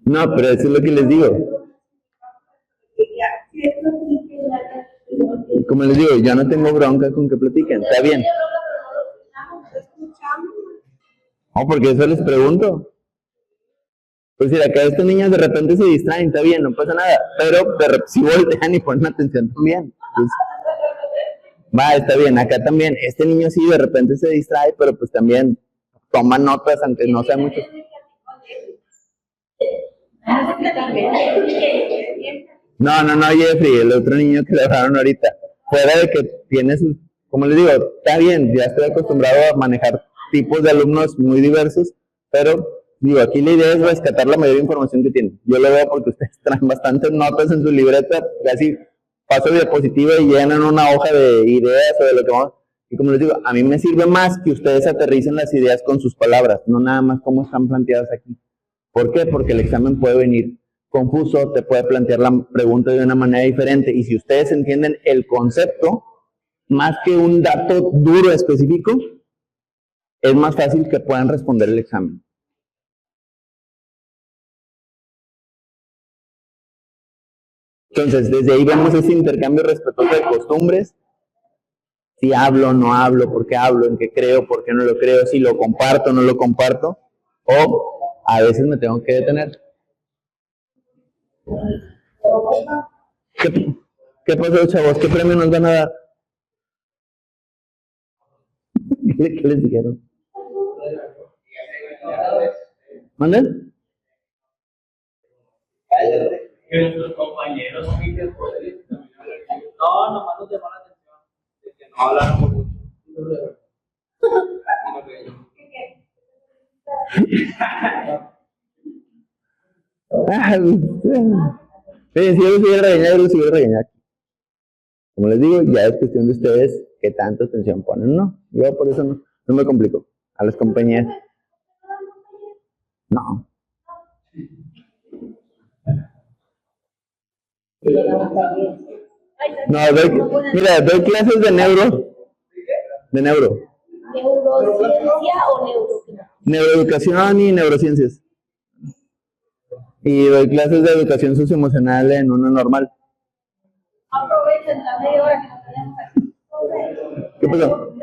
[SPEAKER 1] No, pero eso es lo que les digo. Como les digo, yo no tengo bronca con que platiquen, está bien. No, porque eso les pregunto. Pues mira, acá estos niños de repente se distraen, está bien, no pasa nada. Pero si voltean y ponen atención también. Entonces, va, está bien, acá también. Este niño sí de repente se distrae, pero pues también toma notas aunque no sea mucho. No, Jeffrey, el otro niño que le hablaron ahorita. Fuera de que tiene sus, como les digo, está bien, ya estoy acostumbrado a manejar tipos de alumnos muy diversos, pero digo, aquí la idea es rescatar la mayor información que tienen. Yo lo veo porque ustedes traen bastantes notas en su libreta, casi paso diapositiva y llenan una hoja de ideas o de lo que vamos. Y como les digo, a mí me sirve más que ustedes aterricen las ideas con sus palabras, no nada más cómo están planteadas aquí. ¿Por qué? Porque el examen puede venir confuso, te puede plantear la pregunta de una manera diferente. Y si ustedes entienden el concepto, más que un dato duro específico, es más fácil que puedan responder el examen. Entonces, desde ahí vemos ese intercambio respetuoso de costumbres. Si hablo, no hablo, por qué hablo, en qué creo, por qué no lo creo, si lo comparto, no lo comparto, o a veces me tengo que detener. ¿Qué pasó, chavos? ¿Qué premio nos van a dar? ¿Qué les dijeron? ¿Manden?
[SPEAKER 4] Que nuestros compañeros no, nomás nos llamó la atención de que no habláramos mucho.
[SPEAKER 1] Si yo los hubiera regañado, yo los hubiera regañado. Como les digo, ya es cuestión de ustedes qué tanta atención ponen, ¿no? Yo por eso no me complico. A las compañías. No. No, mira, doy clases de neuro. De neuro.
[SPEAKER 3] ¿Neurociencia o neuroquímica?
[SPEAKER 1] Neuroeducación y neurociencias. Y doy clases de educación socioemocional en una normal.
[SPEAKER 2] Aprovechen la media hora que nos tenemos aquí.
[SPEAKER 1] ¿Qué pasó?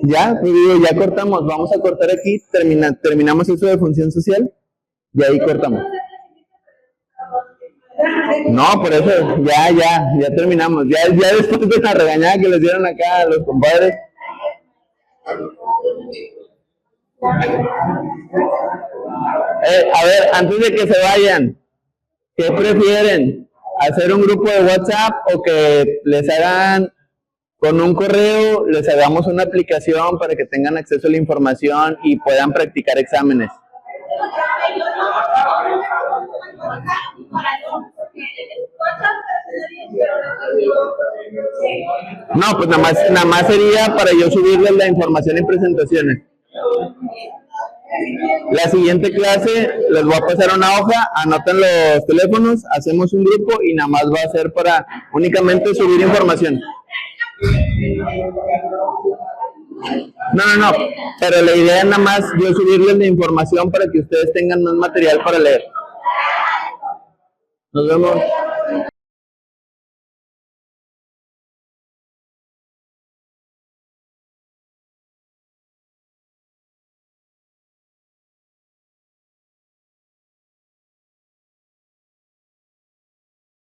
[SPEAKER 1] Ya, pues digo, ya cortamos. Vamos a cortar aquí. Terminamos eso de función social. Y ahí cortamos. No, por eso, ya terminamos. Ya después de la regañada que les dieron acá a los compadres. A ver, antes de que se vayan, ¿qué prefieren? ¿Hacer un grupo de WhatsApp o que les hagan con un correo, les hagamos una aplicación para que tengan acceso a la información y puedan practicar exámenes? No, pues nada más sería para yo subirles la información y presentaciones. La siguiente clase les voy a pasar una hoja, anotan los teléfonos, hacemos un grupo y nada más va a ser para únicamente subir información. No, pero la idea es nada más yo subirles la información para que ustedes tengan más material para leer. Nos vemos.